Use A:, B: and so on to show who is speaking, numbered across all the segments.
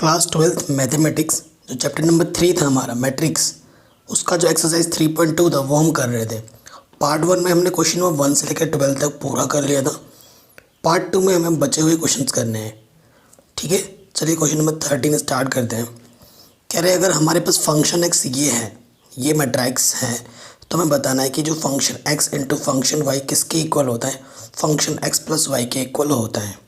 A: Class 12th mathematics जो chapter number 3 था हमारा मैट्रिक्स, उसका जो एक्सरसाइज 3.2 था वो हम कर रहे थे। पार्ट 1 में हमने क्वेश्चन नंबर 1 से लेकर 12 तक पूरा कर लिया था। पार्ट 2 में हमें बचे हुए क्वेश्चंस करने हैं। ठीक है, चलिए क्वेश्चन नंबर 13 स्टार्ट करते हैं। कह रहे हैं अगर हमारे पास फंक्शन एक्स ये है, ये मैट्रिक्स है, तो हमें बताना है कि जो function x into function y किसके इक्वल होता है। फंक्शन एक्स प्लस वाई के इक्वल होता है।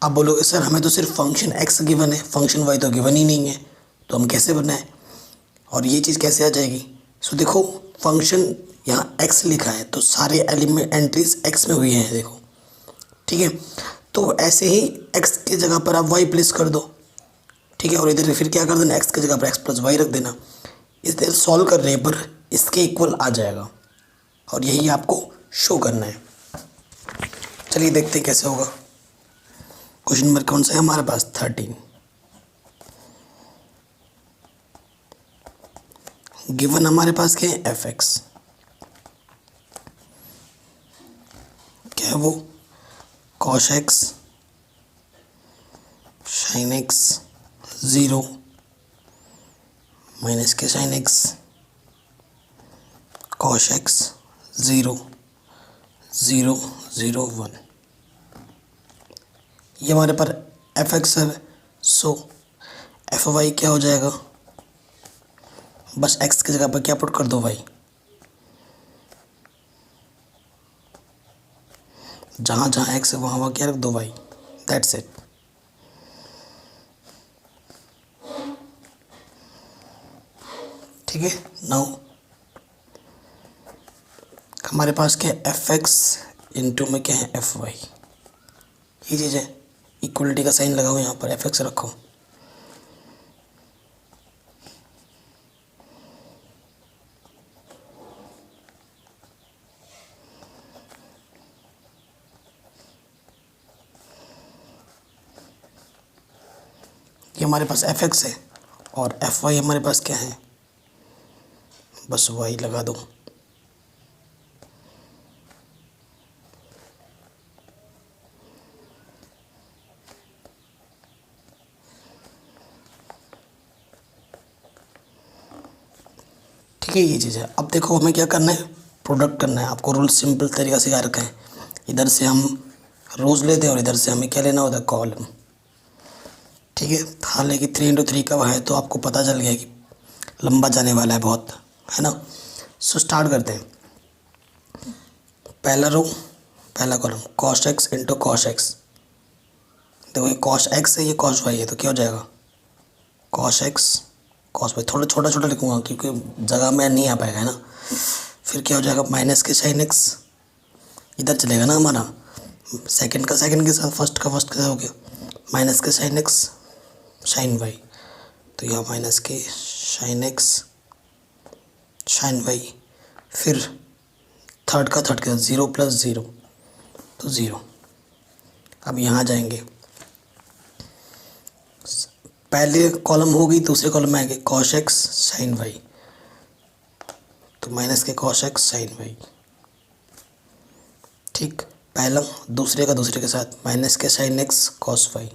A: आप बोलोगे सर हमें तो सिर्फ फंक्शन एक्स गिवन है, फंक्शन वाई तो गिवन ही नहीं है, तो हम कैसे बनाएं और ये चीज़ कैसे आ जाएगी। सो देखो, फंक्शन यहाँ एक्स लिखा है तो सारे एलिमेंट एंट्रीज एक्स में हुई हैं, देखो। ठीक है, तो ऐसे ही एक्स की जगह पर आप वाई प्लेस कर दो। ठीक है, और इधर फिर क्या कर देना, एक्स की जगह पर एक्स प्लस वाई रख देना। इस तरह सॉल्व करने पर इसके इक्वल आ जाएगा और यही आपको शो करना है। चलिए देखते हैं कैसे होगा। क्वेश्चन नंबर कौन सा है हमारे पास, 13। गिवन हमारे पास क्या है, एफ एक्स। क्या है वो, cos x sine x 0 minus के साइन एक्स कॉस एक्स 0 0 0 1। ये हमारे पर एफ एक्स है। सो एफ वाई क्या हो जाएगा, बस एक्स की जगह पर क्या पुट कर दो, वाई। जहाँ जहाँ एक्स है वहाँ वहाँ क्या रख दो, वाई। That's it. ठीक है, नाउ हमारे पास क्या है, एफ एक्स इंटू में क्या है, एफ वाई। ये चीज़ है, इक्वलिटी का साइन लगाओ यहाँ पर, एफ एक्स रखो। ये हमारे पास एफ एक्स है और एफ वाई हमारे पास क्या है, बस वाई लगा दो। ठीक है, ये चीज़ है। अब देखो हमें क्या करना है, प्रोडक्ट करना है। आपको रूल सिंपल तरीका सिखा रखा है। इधर से हम रोज़ लेते हैं और इधर से हमें क्या लेना होता है, कॉलम। ठीक है, हालांकि 3 इंटू 3 का है तो आपको पता चल गया कि लंबा जाने वाला है बहुत, है ना। सो स्टार्ट करते हैं। पहला रो पहला column, cos x into cos x. देखो ये कॉस एक्स है, ये कॉस वाई है, तो क्या हो जाएगा, कॉस एक्स कॉस वाई। थोड़ा छोटा छोटा लिखूँगा क्योंकि जगह में नहीं आ पाएगा, है ना। फिर क्या हो जाएगा, माइनस के साइन एक्स। इधर चलेगा ना हमारा, सेकंड का सेकंड के साथ, फर्स्ट का फर्स्ट के साथ हो गया। माइनस के साइन एक्स साइन वाई, तो यहाँ माइनस के साइन एक्स साइन वाई। फिर थर्ड का थर्ड के साथ 0 प्लस 0 तो 0। अब यहाँ जाएंगे, पहले कॉलम हो गई, दूसरे कॉलम में आएंगे कॉस एक्स साइन वाई, तो माइनस के कॉस एक्स साइन वाई। ठीक, पहला दूसरे का दूसरे के साथ, माइनस के साइन एक्स कॉस वाई।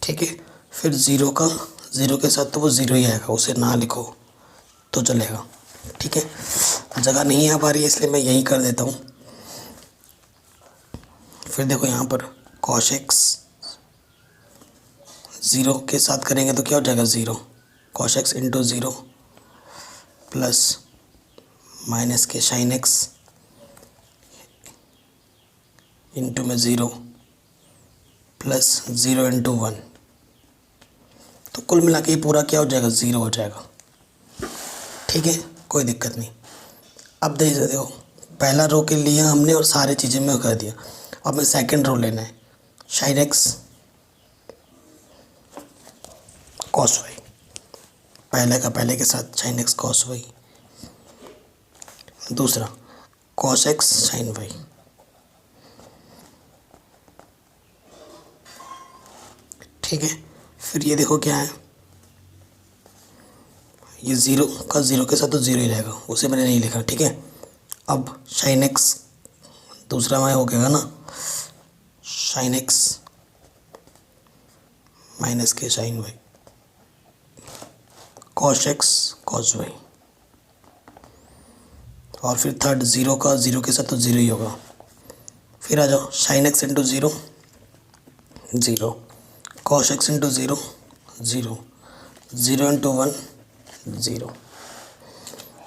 A: ठीक है, फिर 0 का 0 के साथ तो वो 0 ही आएगा, उसे ना लिखो तो चलेगा। ठीक है, जगह नहीं आ पा रही है इसलिए मैं यही कर देता हूँ। फिर देखो यहाँ पर कॉस एक्स 0 के साथ करेंगे तो क्या हो जाएगा, 0 cos x into 0 plus minus के साइन एक्स इंटू में 0 प्लस 0 इंटू 1। तो कुल मिला के ये पूरा क्या हो जाएगा, 0 हो जाएगा। ठीक है, कोई दिक्कत नहीं। अब देखो, पहला रो के लिए हमने और सारी चीज़ें में कर दिया। अब हमें सेकंड रो लेना है, साइन एक्स कॉस वाई। पहले का पहले के साथ साइन एक्स कॉस वाई, दूसरा कॉस एक्स साइन वाई। ठीक है, फिर ये देखो क्या है, ये 0 का 0 के साथ तो 0 ही रहेगा, उसे मैंने नहीं लिखा। ठीक है, अब साइन एक्स दूसरा में हो गया ना साइन एक्स माइनस के sine y, cos x cos y, और फिर थर्ड ज़ीरो का ज़ीरो के साथ तो ज़ीरो ही होगा। फिर आ जाओ sine x into zero zero, cos x into zero zero, zero into one zero.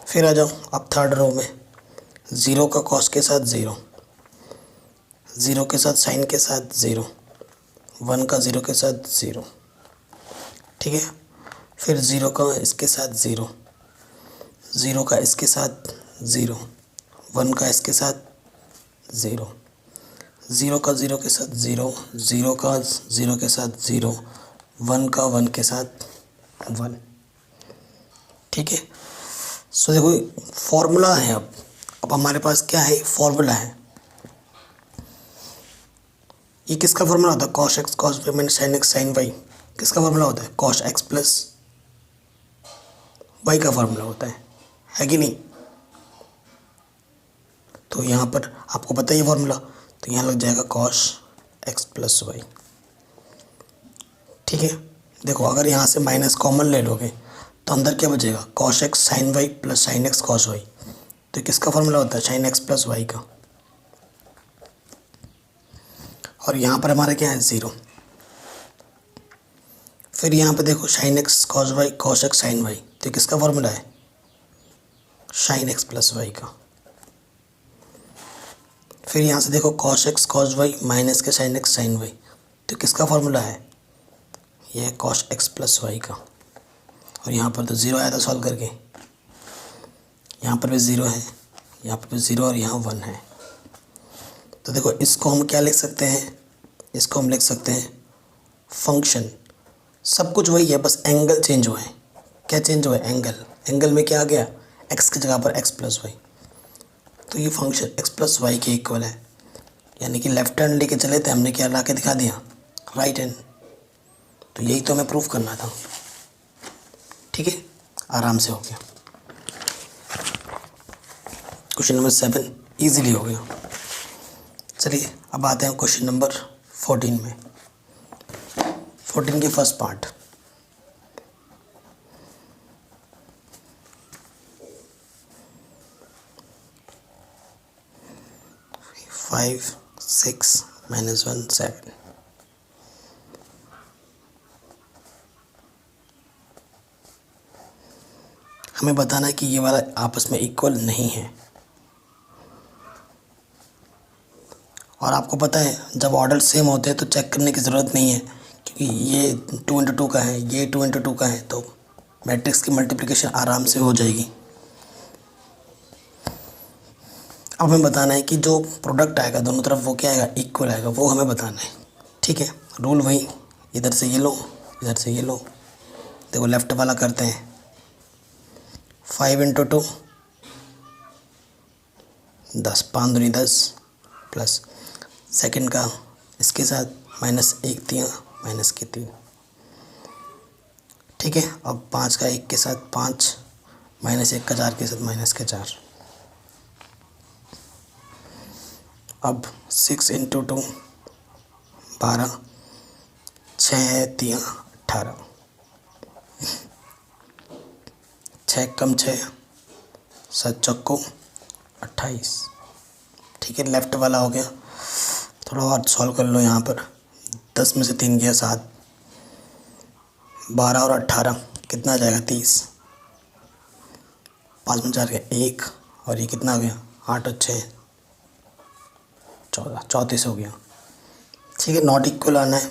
A: फिर आ जाओ अब थर्ड रो में, ज़ीरो का कॉस के साथ ज़ीरो, ज़ीरो के साथ साइन के साथ ज़ीरो, वन का ज़ीरो के साथ ज़ीरो, ठीक है। फिर ज़ीरो का इसके साथ ज़ीरो, ज़ीरो का इसके साथ ज़ीरो, वन का इसके साथ ज़ीरो, ज़ीरो का ज़ीरो के साथ ज़ीरो, ज़ीरो का ज़ीरो के साथ ज़ीरो, वन का वन के साथ वन, ठीक है। सो देखो फॉर्मूला है। अब हमारे पास क्या है, फॉर्मूला है। ये किसका फॉर्मूला होता है, cos x cos y minus sine x sine y. किसका फॉर्मूला होता है, कॉस एक्स प्लस वाई का फॉर्मूला होता है कि नहीं। तो यहाँ पर आपको पता ही फॉर्मूला, तो यहाँ लग जाएगा कॉस एक्स प्लस वाई, ठीक है। देखो अगर यहाँ से माइनस कॉमन ले लोगे तो अंदर क्या बचेगा, cos x sine y plus sine x cos y. तो किसका फॉर्मूला होता है, साइन एक्स प्लस वाई का। और यहाँ पर हमारा क्या है, ज़ीरो। फिर यहाँ पे देखो sine x cos y cos x sine y, तो किसका फॉर्मूला है, साइन एक्स प्लस वाई का। फिर यहाँ से देखो cos x cos y minus के साइन एक्स साइन वाई, तो किसका फॉर्मूला है, यह है कॉस एक्स प्लस वाई का। और यहाँ पर तो ज़ीरो आया था सॉल्व करके, यहाँ पर भी ज़ीरो है, यहाँ पर भी ज़ीरो और यहाँ वन है। तो देखो इसको हम क्या लिख सकते हैं, इसको हम लिख सकते हैं फंक्शन। सब कुछ वही है, बस एंगल चेंज हुआ है। क्या चेंज हुआ है, एंगल। एंगल में क्या आ गया, एक्स की जगह पर एक्स प्लस वाई। तो ये फंक्शन एक्स प्लस वाई के इक्वल है, यानी कि लेफ्ट हैंड लेके चले थे हमने, क्या ला के दिखा दिया, राइट हैंड। तो यही तो हमें प्रूफ करना था, ठीक है। आराम से हो गया। क्वेश्चन नंबर 7 ईजिली हो गया। चलिए अब आते हैं क्वेश्चन नंबर 14 में। 14 के first part, five six minus one 7। हमें बताना है कि ये वाला आपस में इक्वल नहीं है। और आपको पता है जब ऑर्डर सेम होते हैं तो चेक करने की ज़रूरत नहीं है, क्योंकि ये 2 इंटू 2 का है, ये 2 इंटू 2 का है, तो मैट्रिक्स की मल्टीप्लिकेशन आराम से हो जाएगी। अब हमें बताना है कि जो प्रोडक्ट आएगा दोनों तरफ वो क्या आएगा, इक्वल आएगा, वो हमें बताना है, ठीक है। रूल वही, इधर से ये लो इधर से ये लो। देखो लेफ़्ट वाला करते हैं, 5 इंटू 2 10, 5 दूनी 10 प्लस सेकंड का इसके साथ माइनस 1 3 माइनस के 3, ठीक है। अब 5 का 1 के साथ 5, माइनस 1 का 4 के साथ माइनस के 4। अब 6 इंटू 2 12, 6 3 18, 6 कम 6 7 चौको 28, ठीक है। लेफ़्ट वाला हो गया। थोड़ा और सॉल्व कर लो। यहाँ पर 10 में से 3 गया 7, 12 और 18 कितना आ जाएगा 30, 5 में 4 गया 1, और ये कितना आ गया 8 और 6 14, 34 हो गया, ठीक है। नॉट इक्वल आना है,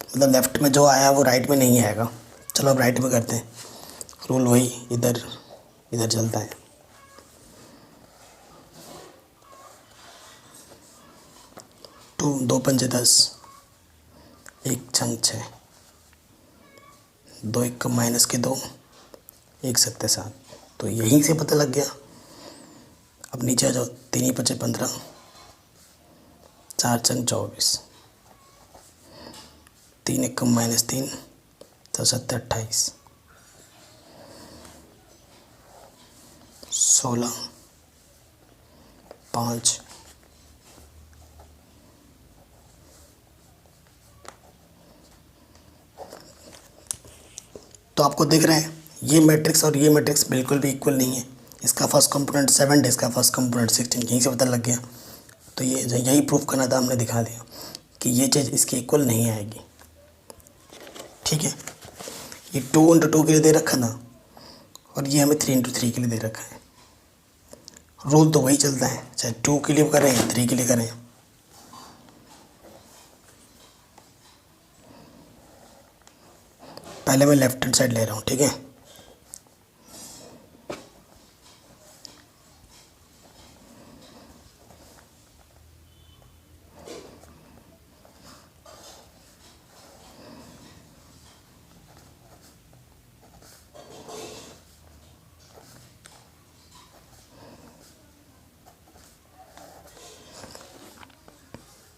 A: मतलब लेफ़्ट में जो आया वो राइट में नहीं आएगा। चलो अब राइट में करते हैं। रूल वही, इधर इधर चलता है। 2 पंजे 10, 1 छंग 6, 2 1 माइनस के 2, 1 7 7। तो यहीं से पता लग गया। अब नीचे आ जाओ, 3 5 15, 4 छंग 24, 3 1 माइनस 3, तो 7 28, 16 5 तो आपको दिख रहा है ये मैट्रिक्स और ये मैट्रिक्स बिल्कुल भी इक्वल नहीं है। इसका फर्स्ट कंपोनेंट 7 है, इसका फर्स्ट कंपोनेंट 16, यहीं से पता लग गया। तो ये यही प्रूफ करना था, हमने दिखा दिया कि ये चीज़ इसकी इक्वल नहीं आएगी। ठीक है, ये 2 × 2 के लिए दे रखा था और ये हमें 3 × 3 के लिए दे रखा है। रूल तो वही चलता है, चाहे 2 के लिए करें या 3 के लिए करें। पहले मैं लेफ्ट हैंड साइड ले रहा हूँ, ठीक है।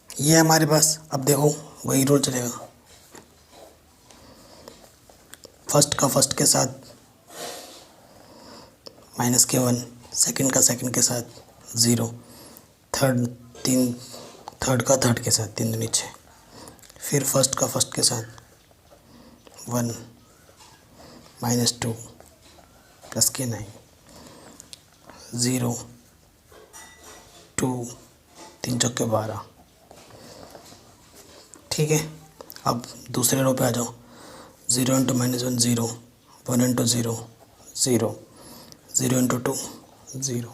A: ये हमारे पास, अब देखो वही रूल चलेगा, फर्स्ट का फर्स्ट के साथ -k1, सेकंड का सेकंड के साथ 0, थर्ड का थर्ड के साथ 3 दूनी 6, फिर फर्स्ट का फर्स्ट के साथ 1 -2 +k9 0 2 3 चौके 12। ठीक है, अब दूसरे रो पे आ जाओ। 0 × -1 0, 1 × 0 0, 0 × 2 0।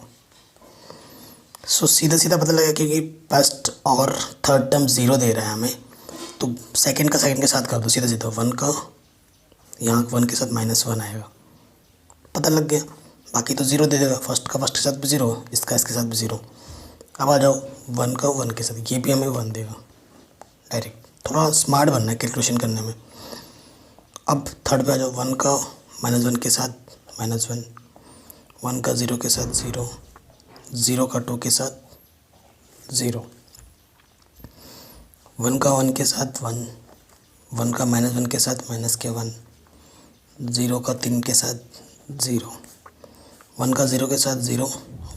A: सो सीधा सीधा पता लगा क्योंकि फर्स्ट और थर्ड टर्म 0 दे रहा है हमें, तो सेकंड का सेकंड के साथ कर दो सीधा सीधा। 1 का यहाँ 1 के साथ -1 आएगा, पता लग गया। बाकी तो 0 दे देगा, फर्स्ट का फर्स्ट के साथ भी 0, इसका इसके साथ भी 0। अब आ जाओ 1 का 1 के साथ, ये भी हमें 1 देगा डायरेक्ट। थोड़ा स्मार्ट बनना है कैलकुलेशन करने में। अब थर्ड पे आ जाओ, 1 का -1 के साथ -1, 1 का 0 के साथ 0, 0 का 2 के साथ 0, 1 का 1 के साथ 1, 1 का -1 के साथ -k1, 0 का 3 के साथ 0, 1 का 0 के साथ 0,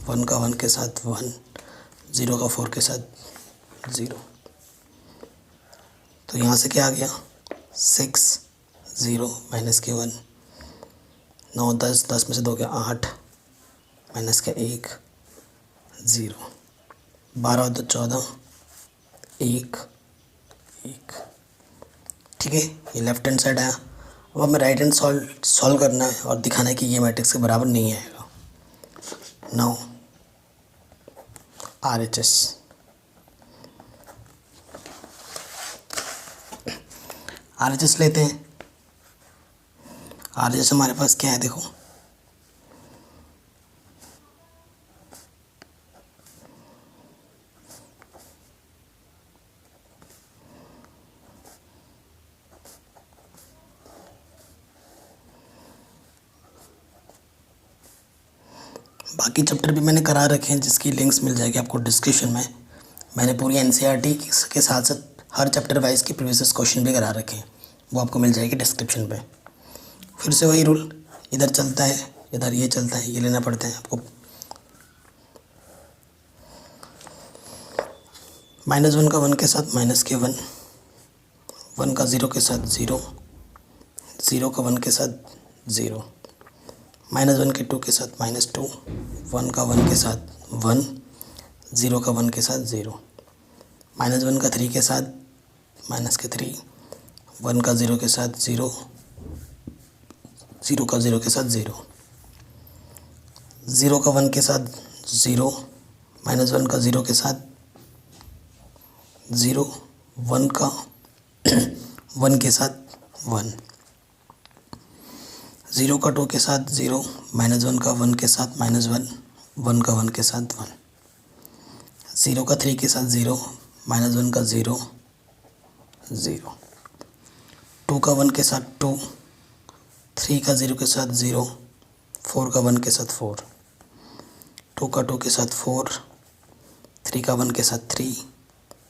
A: 1 का 1 के साथ 1, 0 का 4 के साथ 0। तो यहाँ से क्या आ गया 6 0 -k1, 9 10, 10 में से 2 गया 8, -k1 0, 12 2 14 1 1। ठीक है, ये लेफ्ट हैंड साइड आया। अब हमें राइट हैंड सॉल्व करना है और दिखाना है कि ये मैट्रिक्स के बराबर नहीं आएगा। नाउ RHS, RHS लेते हैं। RHS हमारे पास क्या है देखो, बाकी चैप्टर भी मैंने करा रखे हैं जिसकी लिंक्स मिल जाएगी आपको डिस्क्रिप्शन में। मैंने पूरी NCERT के साथ साथ हर चैप्टर वाइज के प्रीवियस क्वेश्चन भी करा रखे हैं, वो आपको मिल जाएगी डिस्क्रिप्शन पे। फिर से वही रूल, इधर चलता है इधर ये चलता है, ये लेना पड़ता है आपको। -1 का 1 के साथ -k1, 1 का 0 के साथ 0, 0 का 1 के साथ 0, -1 के 2 के साथ -2, 1 का 1 के साथ 1, 0 का 1 के साथ 0, -1 का 3 के साथ -3, 1 का 0 के साथ 0, 0 का 0 के साथ 0, 0 का 1 के साथ 0, -1 का 0 के साथ 0, 1 का 1 के साथ 1, 0 का 2 के साथ 0, -1 का 1 के साथ -1, 1 का 1 के साथ 1, 0 का 3 के साथ 0, -1 का 0 0, 2 का 1 के साथ 2, 3 का 0 के साथ 0, 4 का 1 के साथ 4, 2 का 2 के साथ 4, 3 का 1 के साथ 3,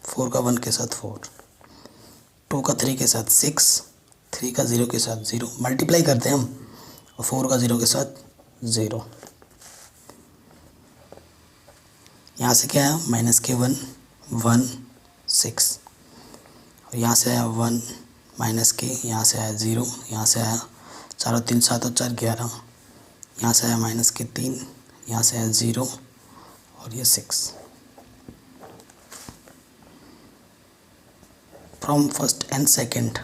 A: 4 का 1 के साथ 4, 2 का 3 के साथ 6, 3 का 0 के साथ 0, मल्टीप्लाई करते हैं हम, और 4 का 0 के साथ 0। यहाँ से क्या है -k1 1 6, और यहाँ से आया 1 -k, यहाँ से आया 0, यहाँ से आया 4 और 3 7 और 4 11, यहाँ से है -3, यहाँ से है 0 और ये 6। फ्रॉम फर्स्ट एंड सेकंड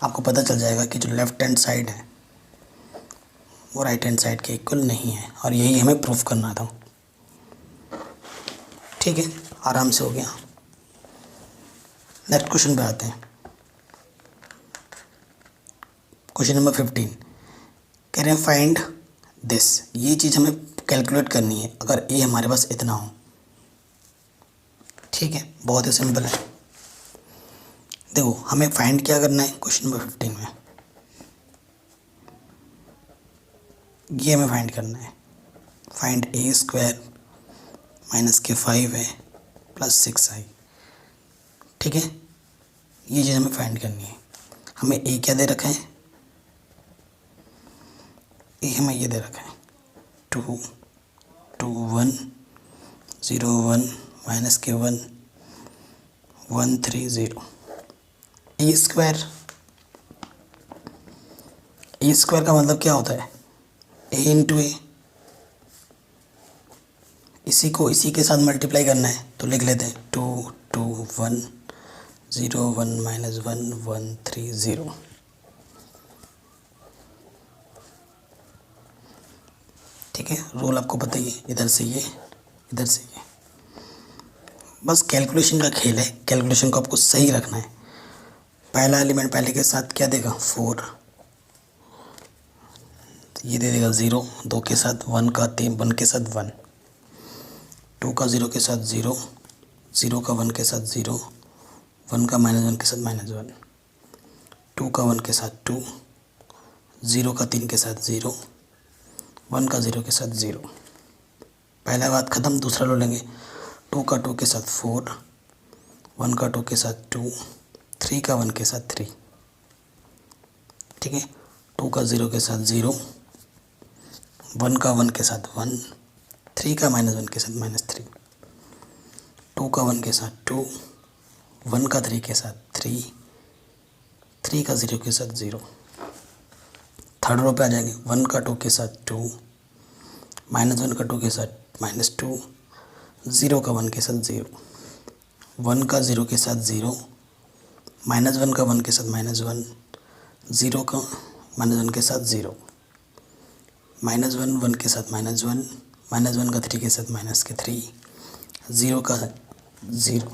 A: आपको पता चल जाएगा कि जो लेफ्ट हैंड साइड है वो राइट हैंड साइड के इक्वल नहीं है, और यही हमें प्रूफ करना था। ठीक है, आराम से हो गया। नेक्स्ट क्वेश्चन पे आते हैं। क्वेश्चन नंबर 15 कह रहे हैं फाइंड दिस। ये चीज़ हमें कैलकुलेट करनी है अगर ए हमारे पास इतना हो। ठीक है, बहुत ही सिंपल है। देखो हमें फाइंड क्या करना है क्वेश्चन नंबर 15 में, ये हमें फाइंड करना है। फाइंड ए स्क्वायर -5 है +6i। ठीक है, ये चीज़ हमें फाइंड करनी है। हमें ए क्या दे रखा है, ए हमें ये दे रखा है 2 2 1 0 1 -1 1 3 0। ए स्क्वायर का मतलब क्या होता है, ए इंटू ए। इसी को इसी के साथ मल्टीप्लाई करना है तो लिख लेते हैं 2 2 1 0 1 -1 1 3 0। ठीक है, रूल आपको पता ही है, इधर से ये इधर से ये। बस कैलकुलेशन का खेल है, कैलकुलेशन को आपको सही रखना है। पहला एलिमेंट पहले के साथ क्या देगा 4, ये दे देगा 0, 2 के साथ 1 का 1 के साथ 1, 2 का 0 के साथ 0, 0 का 1 के साथ 0, 1 का -1 के साथ -1, 2 का 1 के साथ 2, 0 का 3 के साथ 0, 1 का 0 के साथ 0। पहला बात ख़त्म, दूसरा लो लेंगे। 2 का 2 के साथ 4, 1 का 2 के साथ 2, 3 का 1 के साथ 3। ठीक है, 2 का 0 के साथ 0, 1 का 1 के साथ 1, 3 का -1 के साथ -3, 2 का 1 के साथ 2, 1 का 3 के साथ 3, 3 का 0 के साथ 0। थर्ड रो पे आ जाएंगे। 1 का 2 के साथ 2, -1 का 2 के साथ -2, 0 का 1 के साथ 0, 1 का 0 के साथ 0, -1 का 1 के साथ -1, 0 का -1 के साथ 0, -1 1 के साथ -1, -1 का 3 के साथ -3, 0 का 0।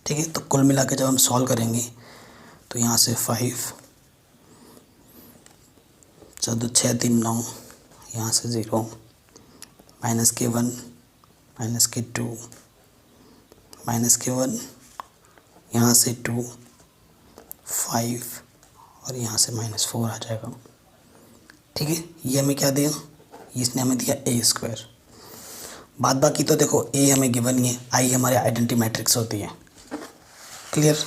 A: ठीक है, तो कुल मिला के जब हम सॉल्व करेंगे तो यहाँ से 5 14 6 3 9, यहाँ से 0, -1 -2 -1, यहाँ से 2 5 और यहाँ से -4 आ जाएगा। ठीक है, ये हमें क्या दिया, इसने हमें दिया ए स्क्वायर। बाद बाकी तो देखो ए हमें गिवन ही है, आई हमारे आइडेंटिटी मैट्रिक्स होती है। क्लियर,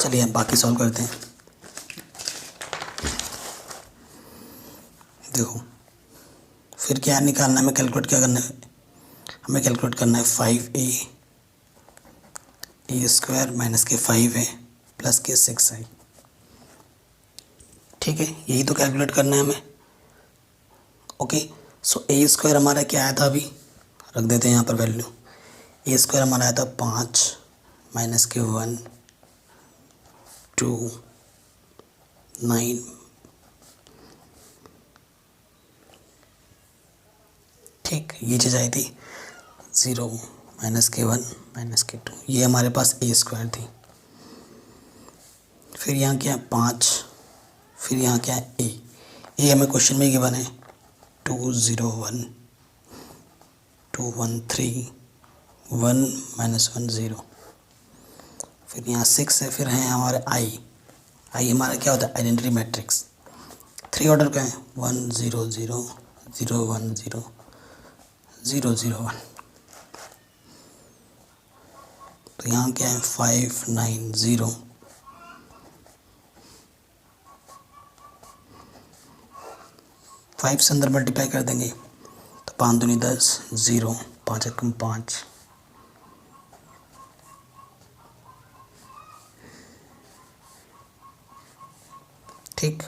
A: चलिए हम बाकी सॉल्व करते हैं। देखो फिर क्या निकालना है, हमें कैलकुलेट क्या करना है, हमें कैलकुलेट करना है 5a ए स्क्वायर -5 है +6i। ठीक है, यही तो कैलकुलेट करना है हमें। ओके, सो ए स्क्वायर हमारा क्या आया था, अभी रख देते हैं यहाँ पर वैल्यू। ए स्क्वायर हमारा आया था 5 -1 2 9। ठीक, ये चीज़ आई थी 0 -1 -2, ये हमारे पास ए स्क्वायर थी। फिर यहाँ क्या है 5, फिर यहाँ क्या है ए हमें क्वेश्चन में गिवन है 2 0 1 2 1 3 1 -1 0। फिर यहाँ 6 है, फिर है हमारे आई हमारा क्या होता है आइडेंटिटी मैट्रिक्स। 3 ऑर्डर का है 1 0 0 0 1 0 0 0 1। तो यहाँ क्या है 5 9 0, 5 से अंदर मल्टीप्लाई कर देंगे तो 5 दूनी 10 0 5 एकम 5। ठीक,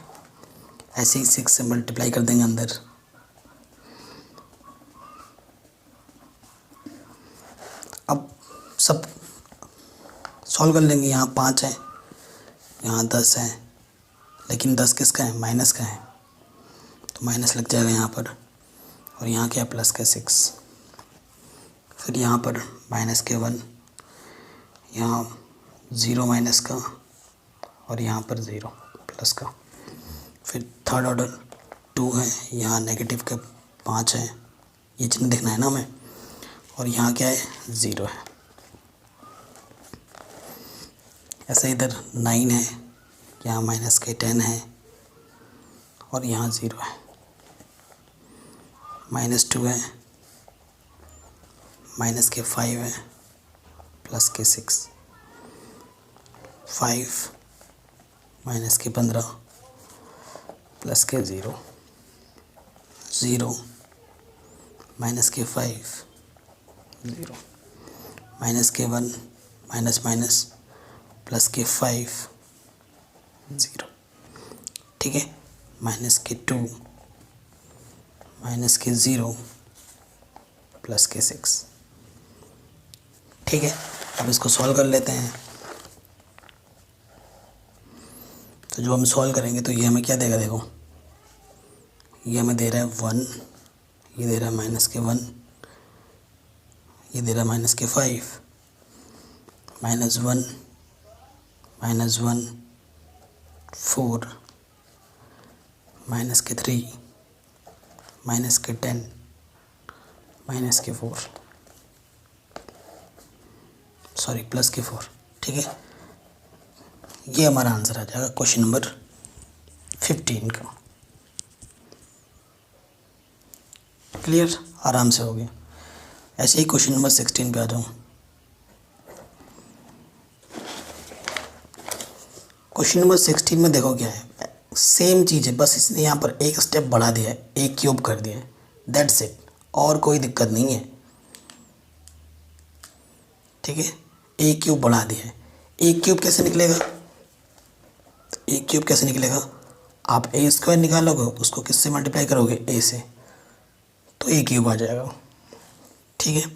A: ऐसे ही 6 से मल्टीप्लाई कर देंगे अंदर। अब सब सॉल्व कर लेंगे। यहाँ 5 है, यहाँ 10 है, लेकिन 10 किसका है, माइनस का है, तो माइनस लग जाएगा यहाँ पर। और यहाँ क्या है, प्लस का 6। फिर यहाँ पर माइनस के 1, यहाँ 0 माइनस का, और यहाँ पर 0 प्लस का। फिर थर्ड ऑर्डर 2 है, यहाँ नेगेटिव के 5 है, ये चिन्ह देखना है ना हमें। और यहाँ क्या है, 0 है। ऐसे इधर 9 है, यहाँ माइनस के 10 है, और यहाँ 0 है। -2 है, माइनस के 5 है, प्लस के 6। 5 माइनस के 15, प्लस के 0। 0 माइनस के 5, 0 माइनस के 1, माइनस माइनस, प्लस के 5, 0। ठीक है, माइनस के 2, माइनस के 0, प्लस के 6। ठीक है, अब इसको सॉल्व कर लेते हैं। तो जो हम सॉल्व करेंगे तो ये हमें क्या देगा, देखो ये हमें दे रहा है 1, ये दे रहा है माइनस के 1, ये दे रहा है माइनस के 5, -1, -1, 4, माइनस के 3, माइनस के 10, माइनस के 4, सॉरी प्लस के 4। ठीक है, ये हमारा आंसर आ जाएगा क्वेश्चन नंबर 15 का। क्लियर, आराम से हो गया। ऐसे ही क्वेश्चन नंबर 16 पे आ जाऊँ। क्वेश्चन नंबर 16 में देखो क्या है, सेम चीज़ है, बस इसने यहाँ पर एक स्टेप बढ़ा दिया है, एक क्यूब कर दिया है, दैट्स इट, और कोई दिक्कत नहीं है। ठीक है, एक क्यूब बढ़ा दिया है। एक क्यूब कैसे निकलेगा, एक क्यूब कैसे निकलेगा, आप ए स्क्वायर निकालोगे, उसको किससे मल्टीप्लाई करोगे, ए से, तो ए क्यूब आ जाएगा। ठीक है,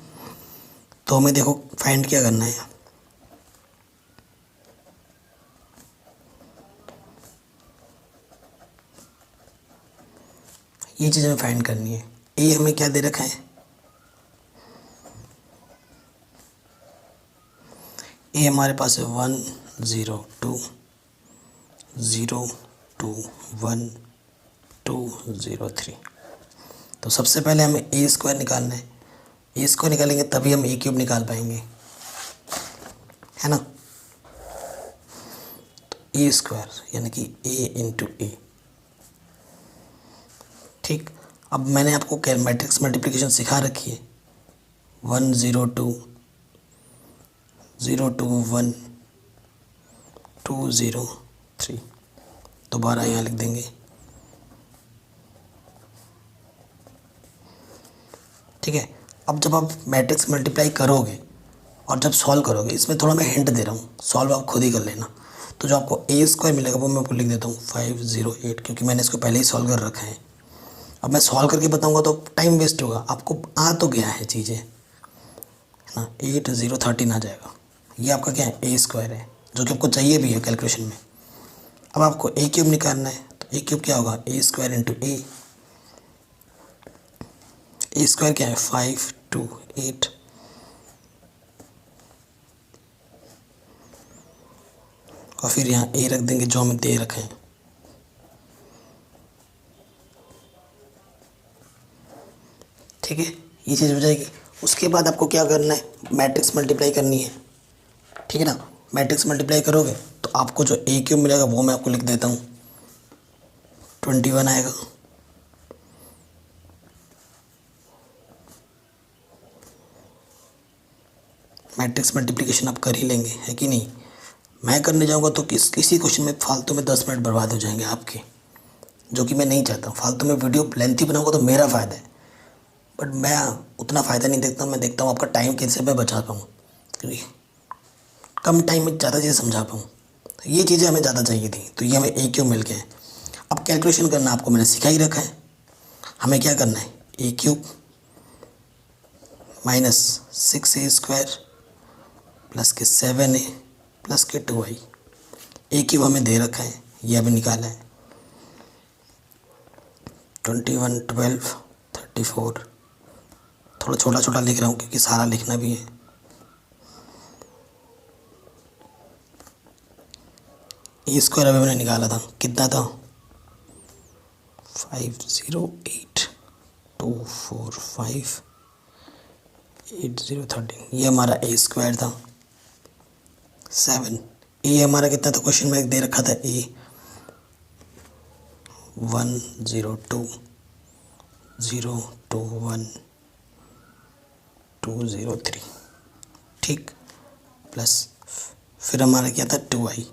A: तो हमें देखो फाइंड क्या करना है, ये चीज़ हमें फाइंड करनी है। ए हमें क्या दे रखा है, ए हमारे पास है 1 0 2 0 2 1 2 0 3। तो सबसे पहले हमें ए स्क्वायर निकालना है। ए स्क्वायर निकालेंगे तभी हम ए क्यूब निकाल पाएंगे, है ना। तो ए स्क्वायर यानी कि ए इंटू ए। ठीक, अब मैंने आपको मैट्रिक्स मल्टीप्लिकेशन सिखा रखी है, 1 0 2 0 2 1 2 0 3। दोबारा यहाँ लिख देंगे। ठीक है, अब जब आप मैट्रिक्स मल्टीप्लाई करोगे और जब सॉल्व करोगे, इसमें थोड़ा मैं हिंट दे रहा हूँ, सॉल्व आप खुद ही कर लेना। तो जो आपको ए स्क्वायर मिलेगा वो मैं आपको लिख देता हूँ 508, क्योंकि मैंने इसको पहले ही सॉल्व कर रखा है। अब मैं सॉल्व करके बताऊँगा तो टाइम वेस्ट होगा, आपको आ तो गया है चीज़ें, है ना। 8 0 13 आ जाएगा। ये आपका क्या है, ए स्क्वायर है, जो कि आपको चाहिए भी है कैलकुलेशन में। अब आपको ए क्यूब निकालना है, तो ए क्यूब क्या होगा, ए स्क्वायर इंटू ए। ए स्क्वायर क्या है, 5 2 8। और फिर यहाँ ए रख देंगे जो हमें दे रखे हैं। ठीक है, ये चीज़ हो जाएगी। उसके बाद आपको क्या करना है, मैट्रिक्स मल्टीप्लाई करनी है। ठीक है ना, मैट्रिक्स मल्टीप्लाई करोगे तो आपको जो ए क्यूब मिलेगा वो मैं आपको लिख देता हूँ, 21 आएगा। मैट्रिक्स मल्टीप्लिकेशन आप कर ही लेंगे, है कि नहीं। मैं करने जाऊँगा तो किसी क्वेश्चन में फालतू में 10 मिनट बर्बाद हो जाएंगे आपके, जो कि मैं नहीं चाहता हूँ। फालतू में वीडियो लेंथी बनाऊँगा तो मेरा फ़ायदा है, बट मैं उतना फ़ायदा नहीं देखता। मैं देखता हूँ आपका टाइम कैसे मैं बचा पाऊँ, क्योंकि कम टाइम में ज़्यादा चीज़ें समझा पाऊँ। तो ये चीज़ें हमें ज़्यादा चाहिए थी, तो ये हमें ए क्यूब मिल गया है। अब कैलकुलेशन करना आपको मैंने सिखा ही रखा है। हमें क्या करना है, a cube minus 6a square plus के 7a प्लस के 2i। ए क्यूब हमें दे रखा है, यह अभी निकाला है। 21, 12, 34, थोड़ा छोटा छोटा लिख रहा हूँ क्योंकि सारा लिखना भी है। ए स्क्वायर अभी मैंने निकाला था, कितना था, 508,245,8013। ये हमारा ए स्क्वायर था। 7 ए हमारा कितना था, क्वेश्चन में दे रखा था ए 102,021,203, ठीक, प्लस फिर हमारा क्या था 2i,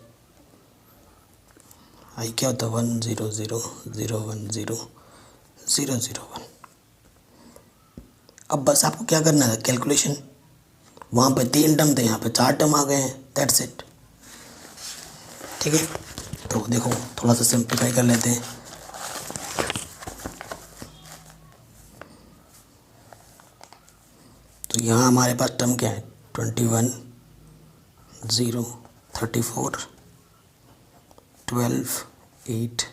A: आई क्या होता है 100,010,001। अब बस आपको क्या करना है, कैलकुलेशन। वहाँ पे 3 टर्म थे, यहाँ पे 4 टर्म आ गए हैं, दैट्स इट। ठीक है, तो देखो थोड़ा सा सिंप्लीफाई कर लेते हैं। तो यहाँ हमारे पास टर्म क्या है, 21, 0, 34, 12, 8,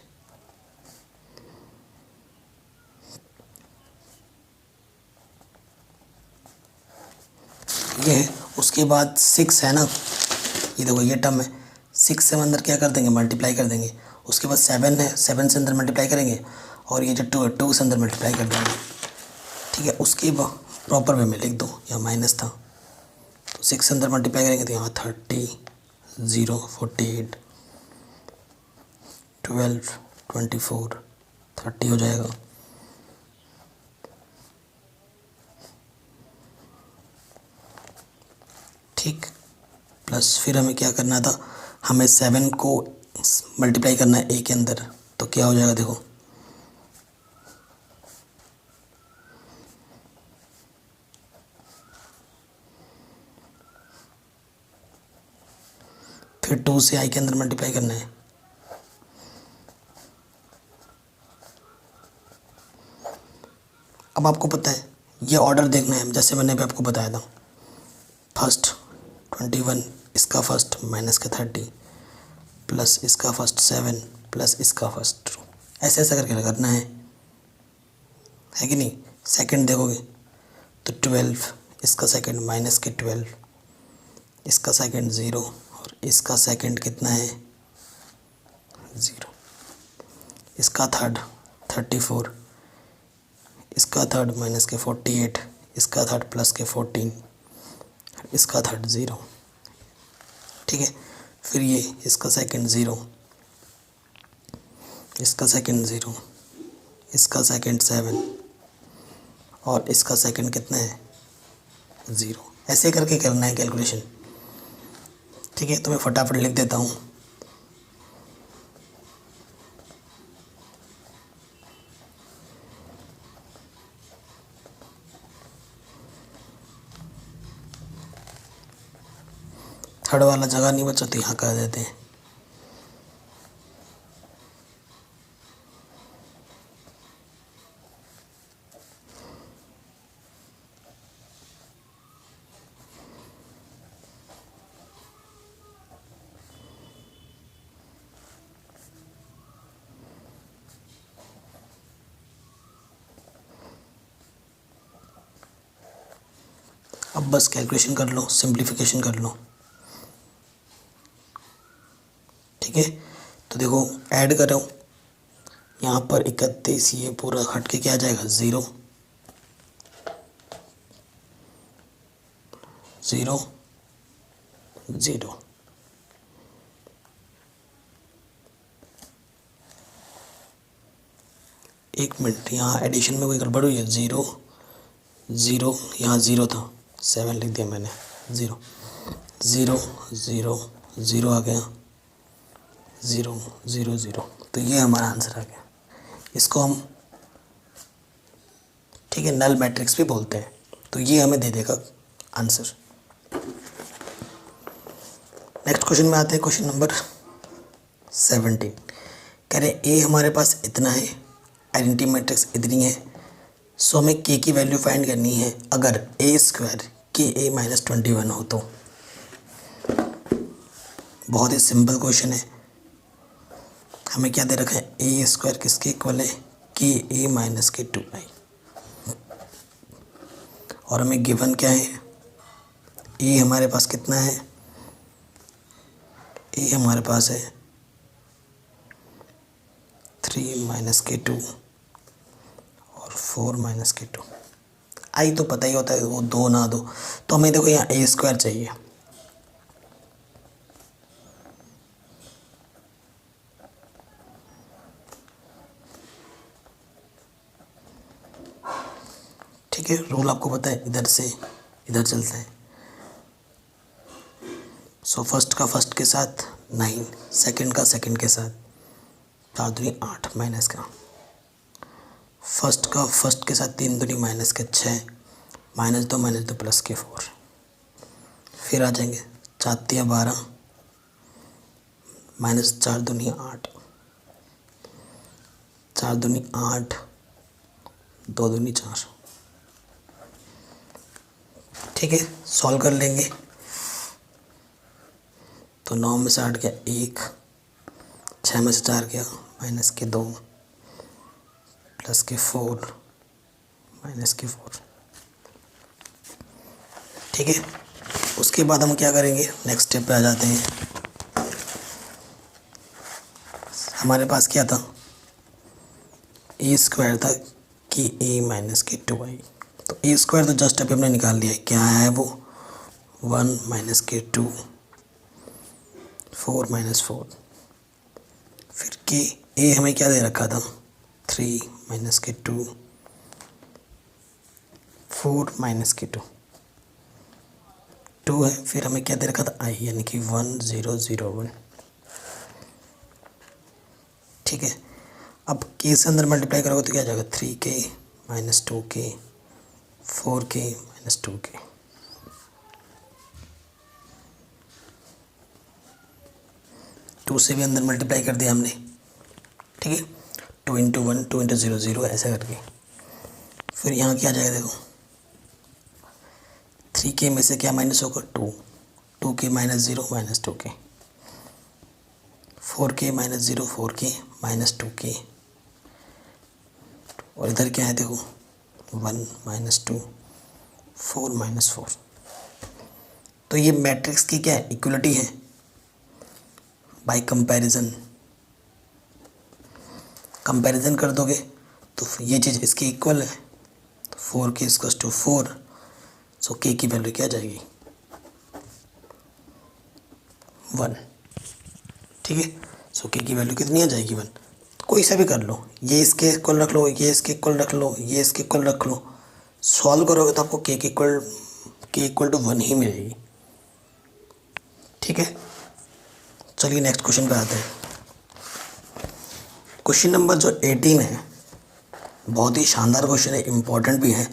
A: ये है। उसके बाद 6 है ना, ये देखो ये टर्म है, 6 से अंदर क्या कर देंगे, मल्टीप्लाई कर देंगे। उसके बाद 7 है, 7 से अंदर मल्टीप्लाई करेंगे, और ये जो 2 है 2 से अंदर मल्टीप्लाई कर देंगे। ठीक है, उसके प्रॉपर वे में लिख दो, यहाँ माइनस था तो 6 से अंदर मल्टीप्लाई करेंगे तो यहाँ 30, 0, 48, 12, 24, 30 हो जाएगा। ठीक, प्लस फिर हमें क्या करना था, हमें 7 को मल्टीप्लाई करना है ए के अंदर, तो क्या हो जाएगा देखो, फिर 2 से आई के अंदर मल्टीप्लाई करना है। अब आपको पता है ये ऑर्डर देखना है, जैसे मैंने अभी आपको बताया था, फर्स्ट 21 इसका फर्स्ट माइनस का 30 प्लस इसका फर्स्ट 7 प्लस इसका फर्स्ट 2, ऐसे ऐसा करके करना है कि नहीं। सेकंड देखोगे तो 12 इसका सेकंड माइनस के 12, इसका सेकंड 0 और इसका सेकंड कितना है 0, इसका थर्ड 34, इसका थर्ड माइनस के 48, इसका थर्ड प्लस के 14, इसका थर्ड 0। ठीक है, फिर ये इसका सेकंड 0, इसका सेकंड 0, इसका सेकंड 7 और इसका सेकंड कितना है 0, ऐसे करके करना है कैलकुलेशन। ठीक है, तो मैं फटाफट लिख देता हूँ। थर्ड वाला जगह नहीं बचा तो यहाँ कर देते हैं। अब बस कैलकुलेशन कर लो, सिंप्लीफिकेशन कर लो। ठीक है, तो देखो ऐड करो, यहाँ पर 31 ये पूरा हट के क्या आ जाएगा 0, 0, 0। एक मिनट, यहाँ एडिशन में कोई गड़बड़ हुई है, 0, 0, यहाँ 0 था, 7 लिख दिया मैंने, 0, 0, 0, 0 आ गया, 0, 0, 0। तो ये हमारा आंसर आ गया। इसको हम ठीक है नल मैट्रिक्स भी बोलते हैं। तो ये हमें दे देगा आंसर। नेक्स्ट क्वेश्चन में आते हैं, क्वेश्चन नंबर 17। कह रहे ए हमारे पास इतना है, आइडेंटिटी मैट्रिक्स इतनी है, सो हमें के की वैल्यू फाइंड करनी है अगर ए स्क्वायर के ए माइनस 21 हो तो। बहुत ही सिंपल क्वेश्चन है। हमें क्या दे रखा है, ए स्क्वायर किसके इक्वल है, के ए माइनस के 2i, और हमें गिवन क्या है, ए हमारे पास कितना है, ए हमारे पास है 3 माइनस के 2 और 4 माइनस के 2। आई तो पता ही होता है वो दो ना दो, तो हमें देखो यहाँ ए स्क्वायर चाहिए। ठीक है, रूल आपको पता है, इधर से इधर चलता है। सो फर्स्ट का फर्स्ट के साथ 9, सेकंड का सेकंड के साथ 4 दूनी 8 माइनस का, फर्स्ट का फर्स्ट के साथ 3 दूनी माइनस के 6, माइनस दो प्लस के 4। फिर आ जाएंगे 4 तिया 12, माइनस 4 दूनी 8, 4 दूनी 8, 2 दूनी 4। ठीक है, सॉल्व कर लेंगे। तो 9 में से 8 गया 1, 6 में से 4 गया माइनस के 2, प्लस के 4, माइनस के 4। ठीक है, उसके बाद हम क्या करेंगे, नेक्स्ट स्टेप पे आ जाते हैं। हमारे पास क्या था, ए स्क्वायर था कि ए माइनस के 2i, तो ए स्क्वायर तो जस्ट अभी हमने निकाल लिया है, क्या है वो 1 माइनस के 2, 4 माइनस 4। फिर के ए हमें क्या दे रखा था, 3 माइनस के 2, 4 माइनस के 2 है। फिर हमें क्या दे रखा था, आई यानी कि 1 0 0 1। ठीक है, अब के से अंदर मल्टीप्लाई करोगे तो क्या आ जाएगा, 3k minus 2k, 4k minus 2k। To से भी अंदर मल्टीप्लाई कर दिया हमने। ठीक है, 2 इंटू 1 2 इंटू 0 0 ऐसा करके। फिर यहाँ क्या आ जाएगा, देखो 3k में से क्या माइनस होगा, 2, 2k minus 0 minus 2k, 4k minus 0 4k minus 2k, और इधर क्या है देखो 1 माइनस 2 4 माइनस 4। तो ये मैट्रिक्स की क्या है, इक्वलिटी है बाय कंपैरिजन। कंपैरिजन कर दोगे तो ये चीज़ इसकी इक्वल है, तो 4k equals to 4, so k की वैल्यू क्या आ जाएगी, 1। ठीक है, सो k की वैल्यू कितनी आ जाएगी, 1। कोई सा भी कर लो, ये इसके इक्वल रख लो, ये इसके इक्वल रख लो, ये इसके इक्वल रख लो, सॉल्व करोगे तो आपको k इक्वल टू 1 ही मिलेगी। ठीक है, चलिए नेक्स्ट क्वेश्चन पे आते हैं। क्वेश्चन नंबर जो 18 है, बहुत ही शानदार क्वेश्चन है, इम्पोर्टेंट भी है।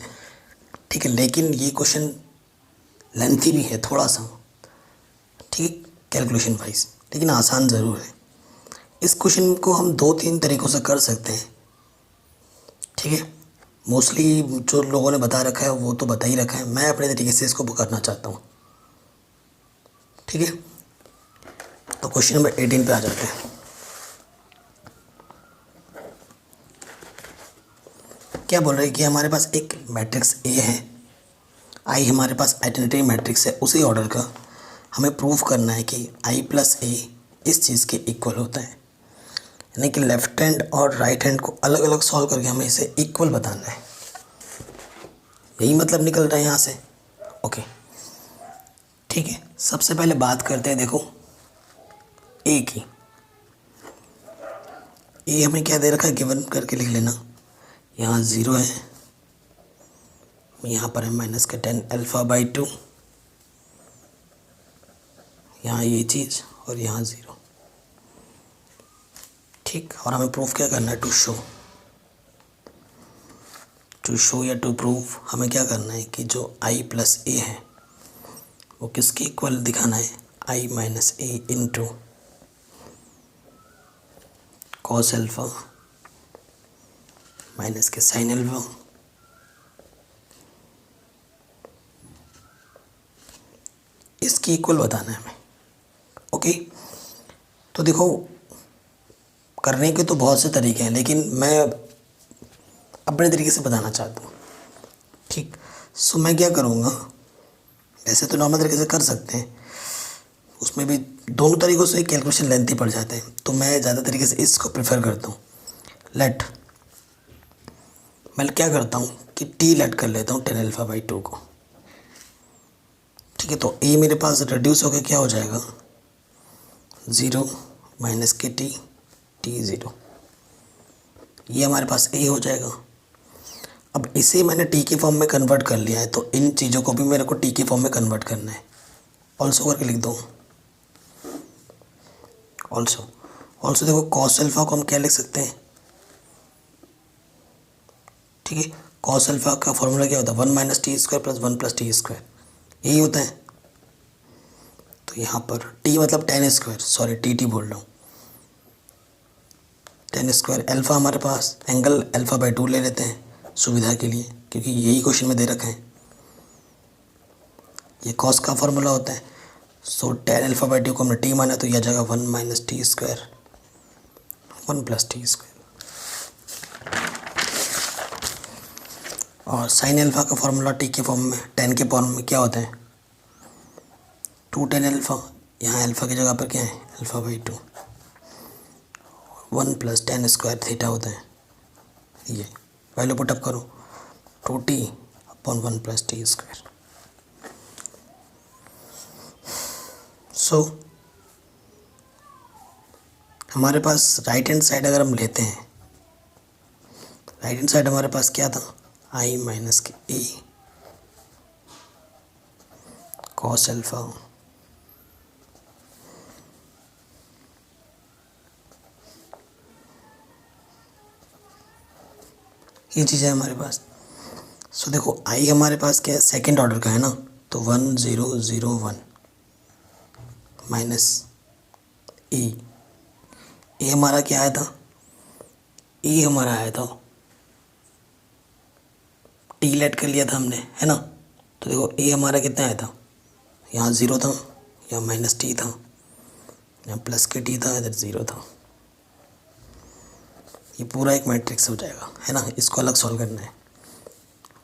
A: ठीक है, लेकिन ये क्वेश्चन लेंथी भी है थोड़ा सा, ठीक है, कैलकुलेशन वाइज, लेकिन आसान ज़रूर है। इस क्वेश्चन को हम 2-3 तरीक़ों से कर सकते हैं। ठीक है, मोस्टली जो लोगों ने बता रखा है वो तो बता ही रखा है, मैं अपने तरीके से इसको करना चाहता हूँ। ठीक है, तो क्वेश्चन नंबर 18 पे आ जाते हैं। क्या बोल रहे हैं कि हमारे पास एक मैट्रिक्स ए है, आई हमारे पास आइडेंटिटी मैट्रिक्स है, उसी ऑर्डर का हमें प्रूव करना है कि आई प्लस ए इस चीज़ के इक्वल होता है। यानी कि लेफ्ट हैंड और राइट हैंड को अलग अलग सॉल्व करके हमें इसे इक्वल बताना है। यही मतलब निकल रहा है यहाँ से। ओके, ठीक है, सबसे पहले बात करते हैं, देखो ए की। ए हमें क्या दे रखा है, गिवन करके लिख लेना। यहाँ 0 है, यहाँ पर है माइनस का 10 अल्फ़ा बाई 2, यहाँ ये चीज़ और यहाँ 0। ठीक, और हमें प्रूफ क्या करना है, टू शो या टू प्रूफ हमें क्या करना है कि जो आई प्लस ए है वो किसके इक्वल दिखाना है, आई माइनस ए इंटू कॉस अल्फ़ा माइनस के साइन अल्फ़ा इसकी इक्वल बताना है हमें। ओके, तो देखो करने के तो बहुत से तरीके हैं, लेकिन मैं अपने तरीके से बताना चाहता हूँ। ठीक, सो मैं क्या करूँगा, वैसे तो नॉर्मल तरीके से कर सकते हैं, उसमें भी दोनों तरीक़ों से कैलकुलेशन लेंथी पड़ जाते हैं, तो मैं ज़्यादा तरीके से इसको प्रेफर करता हूँ। मैं क्या करता हूँ कि टी लेट कर लेता हूँ tan अल्फ़ा बाई 2 को। ठीक है, तो ए मेरे पास रिड्यूस होकर क्या हो जाएगा, 0 माइनस के टी 0, ये हमारे पास ए हो जाएगा। अब इसे मैंने टी के फॉर्म में कन्वर्ट कर लिया है, तो इन चीज़ों को भी मेरे को टी के फॉर्म में कन्वर्ट करना है। ऑल्सो करके लिख दो, ऑल्सो देखो कॉस अल्फ़ा को हम क्या लिख सकते हैं, ठीक है, कॉस अल्फ़ा का फॉर्मूला क्या होता है, 1 minus T square plus 1 plus t square, यही होता है। तो यहाँ पर टी मतलब tan स्क्वायर, सॉरी टी बोल रहा हूँ, tan स्क्वायर अल्फ़ा हमारे पास एंगल अल्फ़ा बाई 2 ले लेते हैं सुविधा के लिए, क्योंकि यही क्वेश्चन में दे रखे हैं। ये कॉस का फॉर्मूला होता है, सो tan अल्फ़ा बाई 2 को हमने टी माना, तो यह जगह 1 minus T square 1 plus t square. और साइन अल्फ़ा का फॉर्मूला टी के फॉर्म में, tan के फॉर्म में क्या होता है, 2 tan अल्फ़ा, यहाँ अल्फ़ा की जगह पर क्या है, alpha by 2, 1 plus tan square theta होता है। ये वैल्यू पुटअप करो, 2t upon 1 plus t square. So हमारे पास राइट हैंड साइड अगर हम लेते हैं, राइट हैंड साइड हमारे पास क्या था, आई माइनस के ए कॉस अल्फ़ा ये चीज़ है हमारे पास। सो देखो आई हमारे पास क्या है, सेकेंड ऑर्डर का है ना, तो 1 0 0 1 माइनस ए हमारा क्या आया था, ए हमारा आया था, टी लेट कर लिया था हमने, है ना। तो देखो ए हमारा कितना आया था, यहाँ 0 था, यहाँ माइनस टी था, यहाँ प्लस के टी था, इधर 0 था। ये पूरा एक मैट्रिक्स हो जाएगा, है ना। इसको अलग सॉल्व करना है,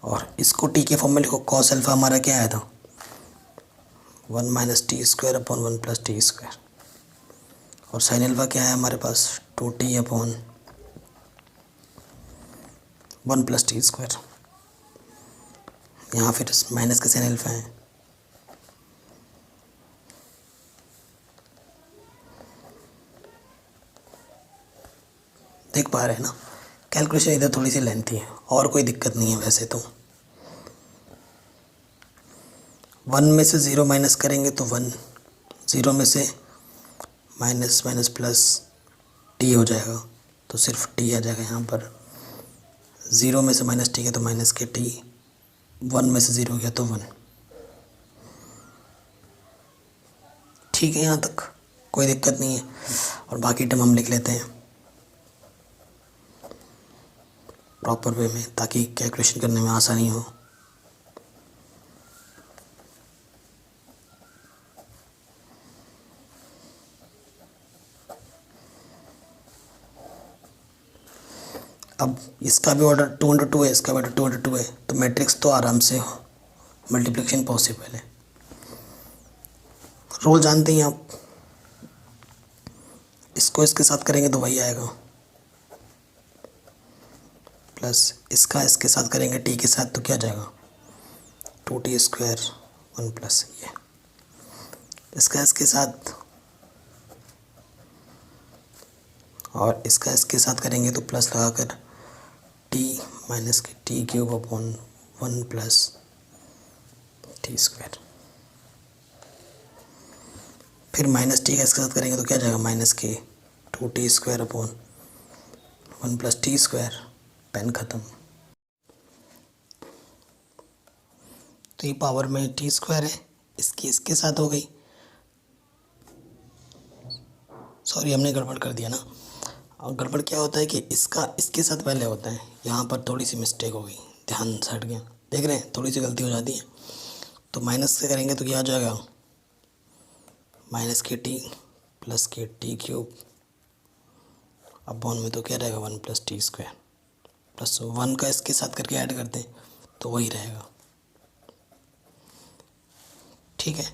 A: और इसको टी के फॉर्म में लिखो, कॉस अल्फ़ा हमारा क्या आया था, 1 minus T square upon 1 plus t square, और साइन अल्फ़ा क्या है हमारे पास, 2t upon 1 plus t square. यहाँ फिर माइनस के साइन अल्फ़ा है, देख पा रहे हैं ना। कैलकुलेशन इधर थोड़ी सी लेंथी है, और कोई दिक्कत नहीं है वैसे तो। 1 में से 0 माइनस करेंगे तो 1, 0 में से माइनस माइनस प्लस टी हो जाएगा, तो सिर्फ टी आ जाएगा यहाँ पर। 0 में से माइनस टी गया तो माइनस के टी, 1 में से 0 गया तो 1। ठीक है, यहाँ तक कोई दिक्कत नहीं है। और बाकी टर्म हम लिख लेते हैं प्रॉपर वे में, ताकि कैलकुलेशन करने में आसानी हो। अब इसका भी ऑर्डर 2/2 है, इसका भी ऑर्डर 2/2 है, तो मैट्रिक्स तो आराम से मल्टीप्लिकेशन पॉसिबल है। रूल जानते हैं आप, इसको इसके साथ करेंगे तो वही आएगा, प्लस इसका इसके साथ करेंगे टी के साथ तो क्या जाएगा, 2t स्क्वायर 1 प्लस ये, इसका इसके साथ और इसका इसके साथ करेंगे तो प्लस लगाकर t माइनस के T cube upon 1 plus t square. फिर माइनस टी का इसके साथ करेंगे तो क्या जाएगा, माइनस के 2t square upon 1 plus t square. Pen ख़त्म। तो ये पावर में टी स्क्वायर है, इसकी इसके साथ हो गई, सॉरी हमने गड़बड़ कर दिया ना। और गड़बड़ क्या होता है कि इसका इसके साथ पहले होता है, यहाँ पर थोड़ी सी मिस्टेक हो गई, ध्यान से हट गया, देख रहे हैं थोड़ी सी गलती हो जाती है। तो माइनस से करेंगे तो क्या आ जाएगा, माइनस के टी प्लस के टी क्यूब अपॉन में तो क्या रहेगा 1 + t² प्लस 1 का इसके साथ करके ऐड करते हैं तो वही रहेगा। ठीक है,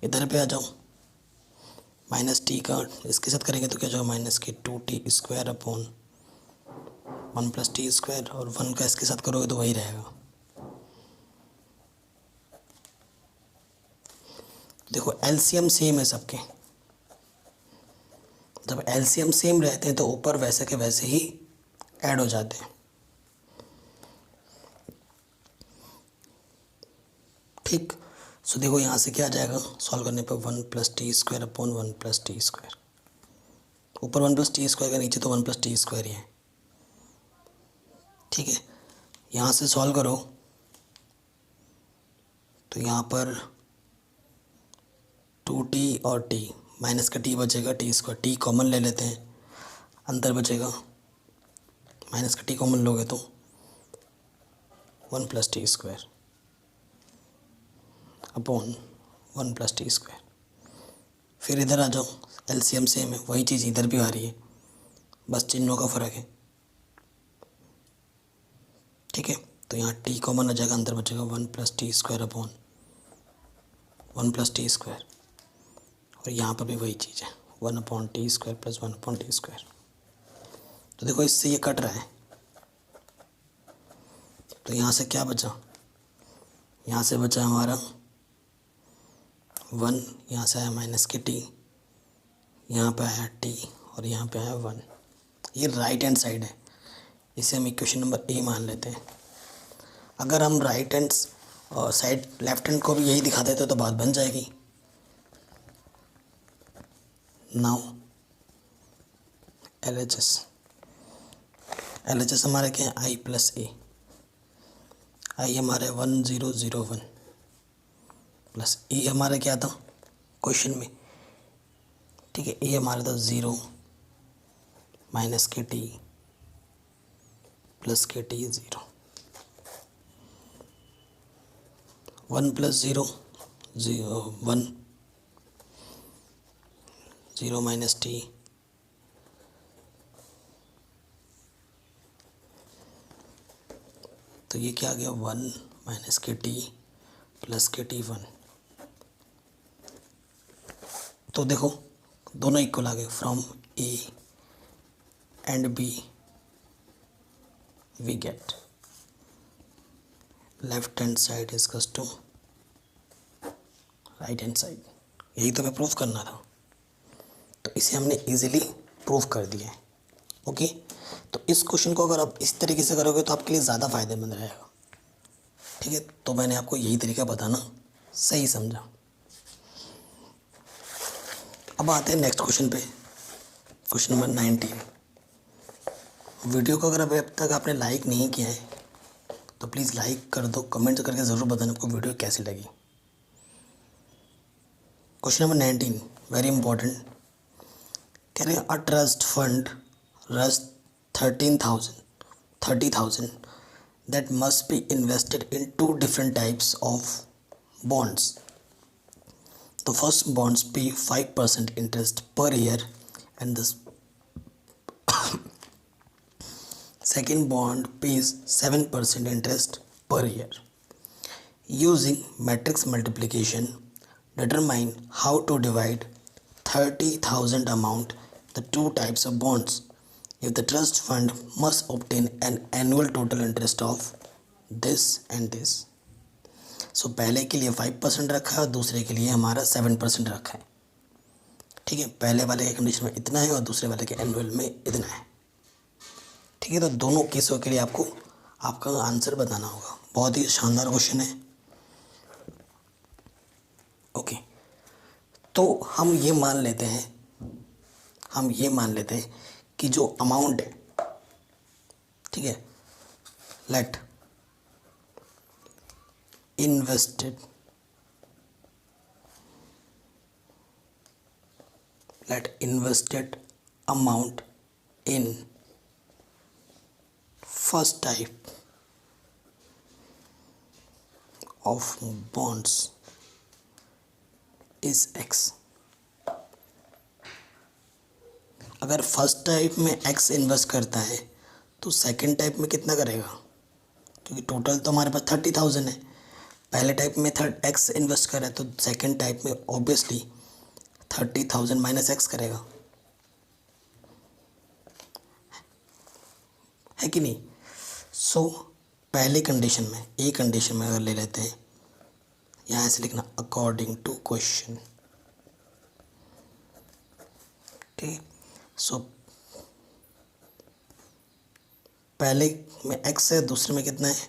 A: इधर पे आ जाओ, माइनस टी का इसके साथ करेंगे तो क्या जाएगा, माइनस के 2t² अपॉन 1 + t², और 1 का इसके साथ करोगे तो वही रहेगा। देखो एलसीएम सेम है सबके, जब एलसीएम सेम रहते हैं तो ऊपर वैसे के वैसे ही ऐड हो जाते हैं। ठीक, सो देखो यहाँ से क्या आ जाएगा, सॉल्व करने पर 1 + t² अपॉन 1 + t², ऊपर 1 + t² का, नीचे तो 1 + t² ही है। ठीक है, यहाँ से सॉल्व करो तो यहाँ पर 2t और t, माइनस का t बचेगा, t², t कॉमन ले लेते हैं, अंदर बचेगा, माइनस का t कॉमन लोगे तो 1 + t² अपॉन 1 + t²। फिर इधर आ जाओ, एलसीएम सेम है, वही चीज़ इधर भी आ रही है, बस चिन्हों का फ़र्क है। ठीक है, तो यहाँ t कॉमन आ जाएगा, अंदर बचेगा 1 + t² अपॉन 1 + t², और यहाँ पर भी वही चीज़ है, 1/t² प्लस 1/t²। तो देखो इससे ये कट रहा है, तो यहाँ से क्या बचा, यहाँ से बचा हमारा 1, यहाँ से आया माइनस के t, यहाँ पे आया t और यहाँ पे आया 1। ये राइट हैंड साइड है, इसे हम इक्वेशन नंबर ए मान लेते हैं। अगर हम right hand side left hand को भी यही दिखा देते तो बात बन जाएगी। नाउ LHS हमारा क्या है, i + a, i हमारा 1001 प्लस ए हमारा क्या था क्वेश्चन में। ठीक है, ए हमारा था 0 माइनस के टी प्लस के टी 0, 1 + 0 0 1, 0 माइनस टी, तो ये क्या आ गया, 1 माइनस के टी प्लस के टी 1। तो देखो दोनों इक्वल आ गए, from A and B we get left hand side is equals to right hand side. यही तो हमें प्रूफ करना था, तो इसे हमने इजीली प्रूफ कर दिया है। ओके, तो इस क्वेश्चन को अगर आप इस तरीके से करोगे तो आपके लिए ज़्यादा फायदेमंद रहेगा। ठीक है, तो मैंने आपको यही तरीका बताना सही समझा। अब आते हैं नेक्स्ट क्वेश्चन पे, क्वेश्चन नंबर 19। वीडियो को अगर अभी अब तक आपने लाइक नहीं किया है तो प्लीज़ लाइक कर दो, कमेंट करके ज़रूर बताना आपको वीडियो कैसी लगी। क्वेश्चन नंबर 19 वेरी इंपॉर्टेंट, कह रहे हैं a trust fund rust 30,000 that must be invested in 2 different types of bonds. The first bonds pay 5% interest per year and the second bond pays 7% interest per year. Using matrix multiplication, determine how to divide 30,000 amount the 2 types of bonds if the trust fund must obtain an annual total interest of this and this. सो पहले के लिए 5% रखा है और दूसरे के लिए हमारा 7% रखा है। ठीक है, पहले वाले के कंडीशन में इतना है और दूसरे वाले के एनुअल में इतना है। ठीक है, तो दोनों केसों के लिए आपको आपका आंसर बताना होगा। बहुत ही शानदार क्वेश्चन है। ओके, तो हम ये मान लेते हैं कि जो अमाउंट है, ठीक है, let invested amount in first type of bonds is x. अगर फर्स्ट टाइप में एक्स इन्वेस्ट करता है तो सेकंड टाइप में कितना करेगा, क्योंकि टोटल तो हमारे पास 30,000 है। पहले टाइप में एक्स इन्वेस्ट करा तो सेकंड टाइप में ऑब्वियसली 30,000 माइनस एक्स करेगा, है कि नहीं। सो पहले कंडीशन में, ए कंडीशन में अगर ले लेते हैं, यहाँ से लिखना अकॉर्डिंग टू क्वेश्चन, ठीक। सो पहले में एक्स है, दूसरे में कितना है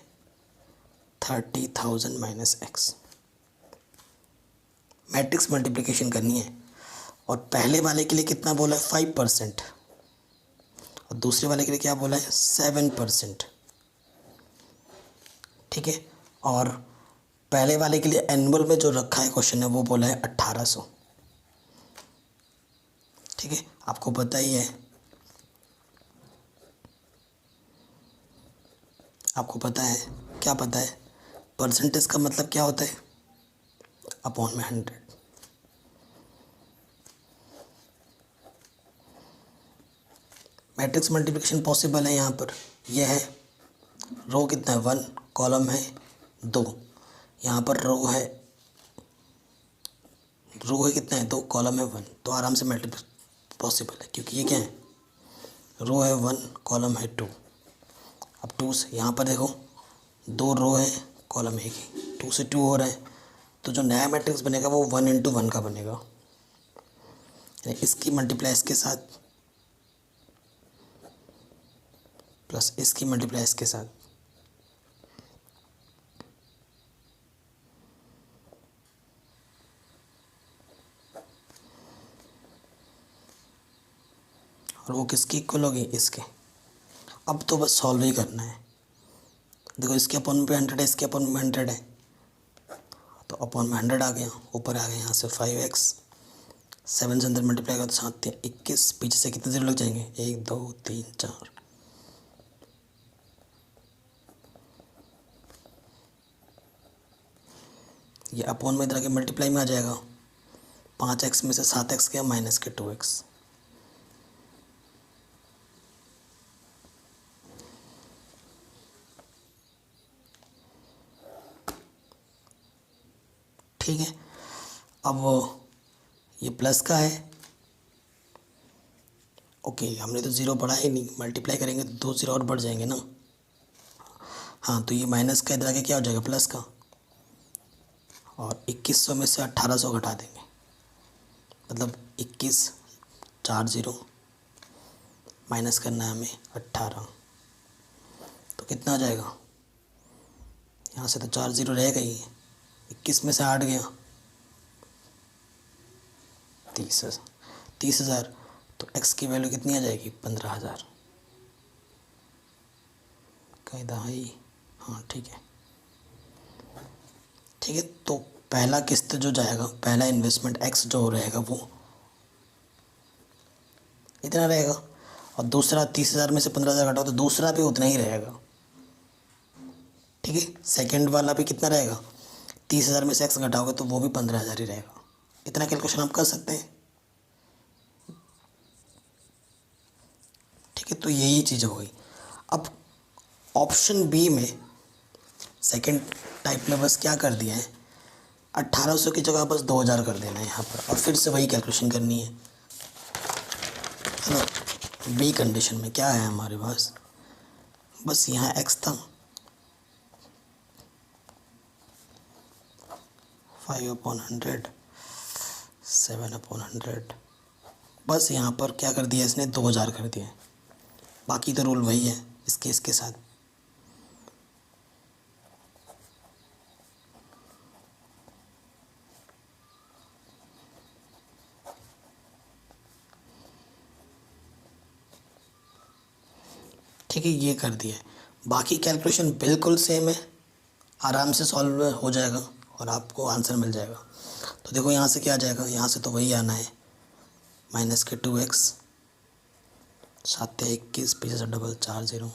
A: 30,000 माइनस एक्स। मैट्रिक्स मल्टीप्लिकेशन करनी है और पहले वाले के लिए कितना बोला है 5% और दूसरे वाले के लिए क्या बोला है 7%, ठीक है। और पहले वाले के लिए एनुअल में जो रखा है क्वेश्चन है वो बोला है 1800, ठीक है। आपको पता ही है, आपको पता है, क्या पता है, परसेंटेज का मतलब क्या होता है अपॉन में 100। मैट्रिक्स मल्टीप्लिकेशन पॉसिबल है यहाँ पर। यह है रो कितना है 1, कॉलम है 2, यहाँ पर रो है कितना है 2, कॉलम है 1, तो आराम से मल्टीप्लिकेशन पॉसिबल है, क्योंकि ये क्या है रो है 1, कॉलम है 2। अब 2 से यहाँ पर देखो 2 रो है, कॉलम है 2 से 2 हो रहा है, तो जो नया मैट्रिक्स बनेगा वो 1 इंटू 1 का बनेगा, यानी इसकी मल्टीप्लाई इसके साथ प्लस इसकी मल्टीप्लाई इसके साथ। और वो किसकी इक्वल होगी इसके। अब तो बस सॉल्व ही करना है। देखो इसके अपॉन में 100 है, इसके अपॉन में 100 है, तो अपॉन में 100 आ गया, ऊपर आ गया यहाँ से 5x, 7 से अंदर मल्टीप्लाई करो तो 7 21, पीछे से कितने जीरो लग जाएंगे 1 2 3 4। ये अपॉन में इधर आके मल्टीप्लाई में आ जाएगा, 5x में से 7x गया माइनस के 2x। ठीक है। अब ये प्लस का है, ओके, हमने तो ज़ीरो बढ़ा ही नहीं, मल्टीप्लाई करेंगे तो 2 ज़ीरो और बढ़ जाएंगे ना। हाँ, तो ये माइनस का इधर आके क्या हो जाएगा प्लस का, और 2100 में से 1800 घटा देंगे, मतलब 21 4 ज़ीरो माइनस करना है हमें 18, तो कितना आ जाएगा, यहाँ से तो 4 ज़ीरो रहेगा ही, 21 में से 8 गया 30,000, तो x की वैल्यू कितनी आ जाएगी 15,000। कायदा है, हाँ ठीक है, ठीक है। तो पहला किस्त जो जाएगा, पहला इन्वेस्टमेंट x जो रहेगा वो इतना रहेगा, और दूसरा 30,000 में से 15,000 घटाओ तो दूसरा भी उतना ही रहेगा, ठीक है। सेकंड वाला भी कितना रहेगा, 30,000 में से x घटाओगे तो वो भी 15,000 ही रहेगा। इतना कैलकुलेशन आप कर सकते हैं, ठीक है। तो यही चीज़ हो गई। अब ऑप्शन बी में सेकंड टाइप में बस क्या कर दिया है, 1800 की जगह बस 2000 कर देना है यहाँ पर, और फिर से वही कैलकुलेशन करनी है ना। बी कंडीशन में क्या है हमारे पास, बस यहाँ x था 5/100, 7/100, बस यहाँ पर क्या कर दिया इसने 2000 कर दिया, बाकी तो रूल वही है इसके साथ। ठीक है, ये कर दिया है, बाकी कैलकुलेशन बिल्कुल सेम है, आराम से सॉल्व हो जाएगा और आपको आंसर मिल जाएगा। तो देखो यहाँ से क्या आ जाएगा, यहाँ से तो वही आना है माइनस के 2x 7 या 21 पीछे से डबल 4 0।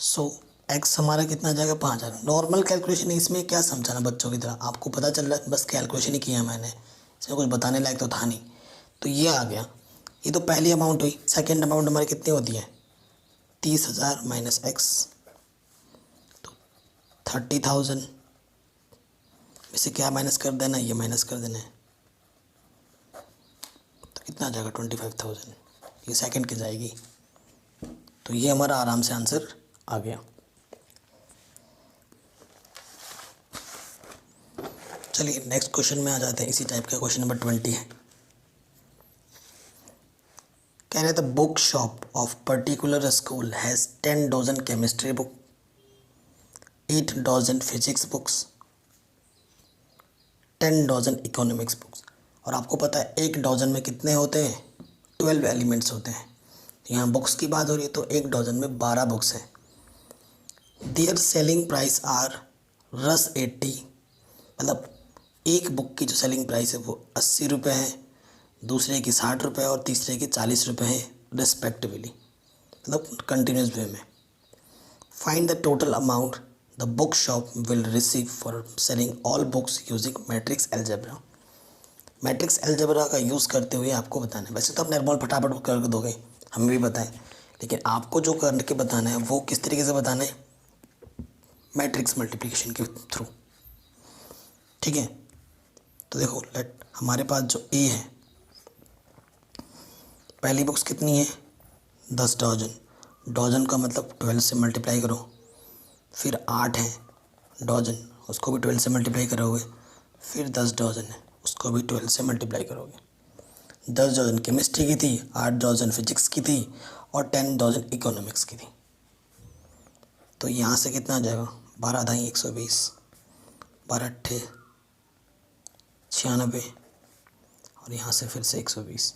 A: सो एक्स हमारा कितना जाएगा 5,000। नॉर्मल कैलकुलेशन है, इसमें क्या समझाना बच्चों की तरह, आपको पता चल रहा है, बस कैलकुलेशन ही किया मैंने, इसमें कुछ बताने लायक तो था नहीं। तो ये आ गया, ये तो पहली अमाउंट हुई। सेकंड अमाउंट हमारी कितनी होती है 30,000 माइनस एक्स, तो 30,000 में से क्या माइनस कर देना, ये माइनस कर देना है, तो कितना आ जाएगा 25,000, ये सेकंड की जाएगी। तो ये हमारा आराम से आंसर आ गया। चलिए नेक्स्ट क्वेश्चन में आ जाते हैं। इसी टाइप का क्वेश्चन नंबर 20 है। कह रहे थे book shop of particular school has 10 dozen chemistry book, 8 dozen physics books, 10 dozen economics books. और आपको पता है एक डजन में कितने होते हैं 12 एलिमेंट्स होते हैं। यहाँ बुक्स की बात हो रही है तो एक डजन में 12 बुक्स हैं। देयर सेलिंग प्राइस आर रस 80, मतलब एक बुक की जो सेलिंग प्राइस है वो 80 रुपये है, दूसरे की 60 रुपये और तीसरे की 40 रुपये है रिस्पेक्टिवली, मतलब कंटिन्यूस वे में। Find the total amount the book shop will receive for selling all books using matrix algebra. Matrix algebra का यूज़ करते हुए आपको बताना है। वैसे तो आप नॉर्मल फटाफट कर दोगे, हमें भी बताएं, लेकिन आपको जो करके बताना है वो किस तरीके से बताना है, मैट्रिक्स मल्टीप्लिकेशन के थ्रू। ठीक है, तो देखो लेट हमारे पास जो ए है, पहली बुक्स कितनी है 10 डजन, डजन का मतलब 12 से मल्टीप्लाई करो। फिर 8 है डजन, उसको भी 12 से मल्टीप्लाई करोगे। फिर 10 डजन है, उसको भी 12 से मल्टीप्लाई करोगे। 10 डजन केमिस्ट्री की थी, 8 डजन फिजिक्स की थी और 10 डजन इकोनॉमिक्स की थी। तो यहाँ से कितना आ जाएगा 12 ढाई 120, 12 अट्ठे 96 और यहाँ से फिर से 120।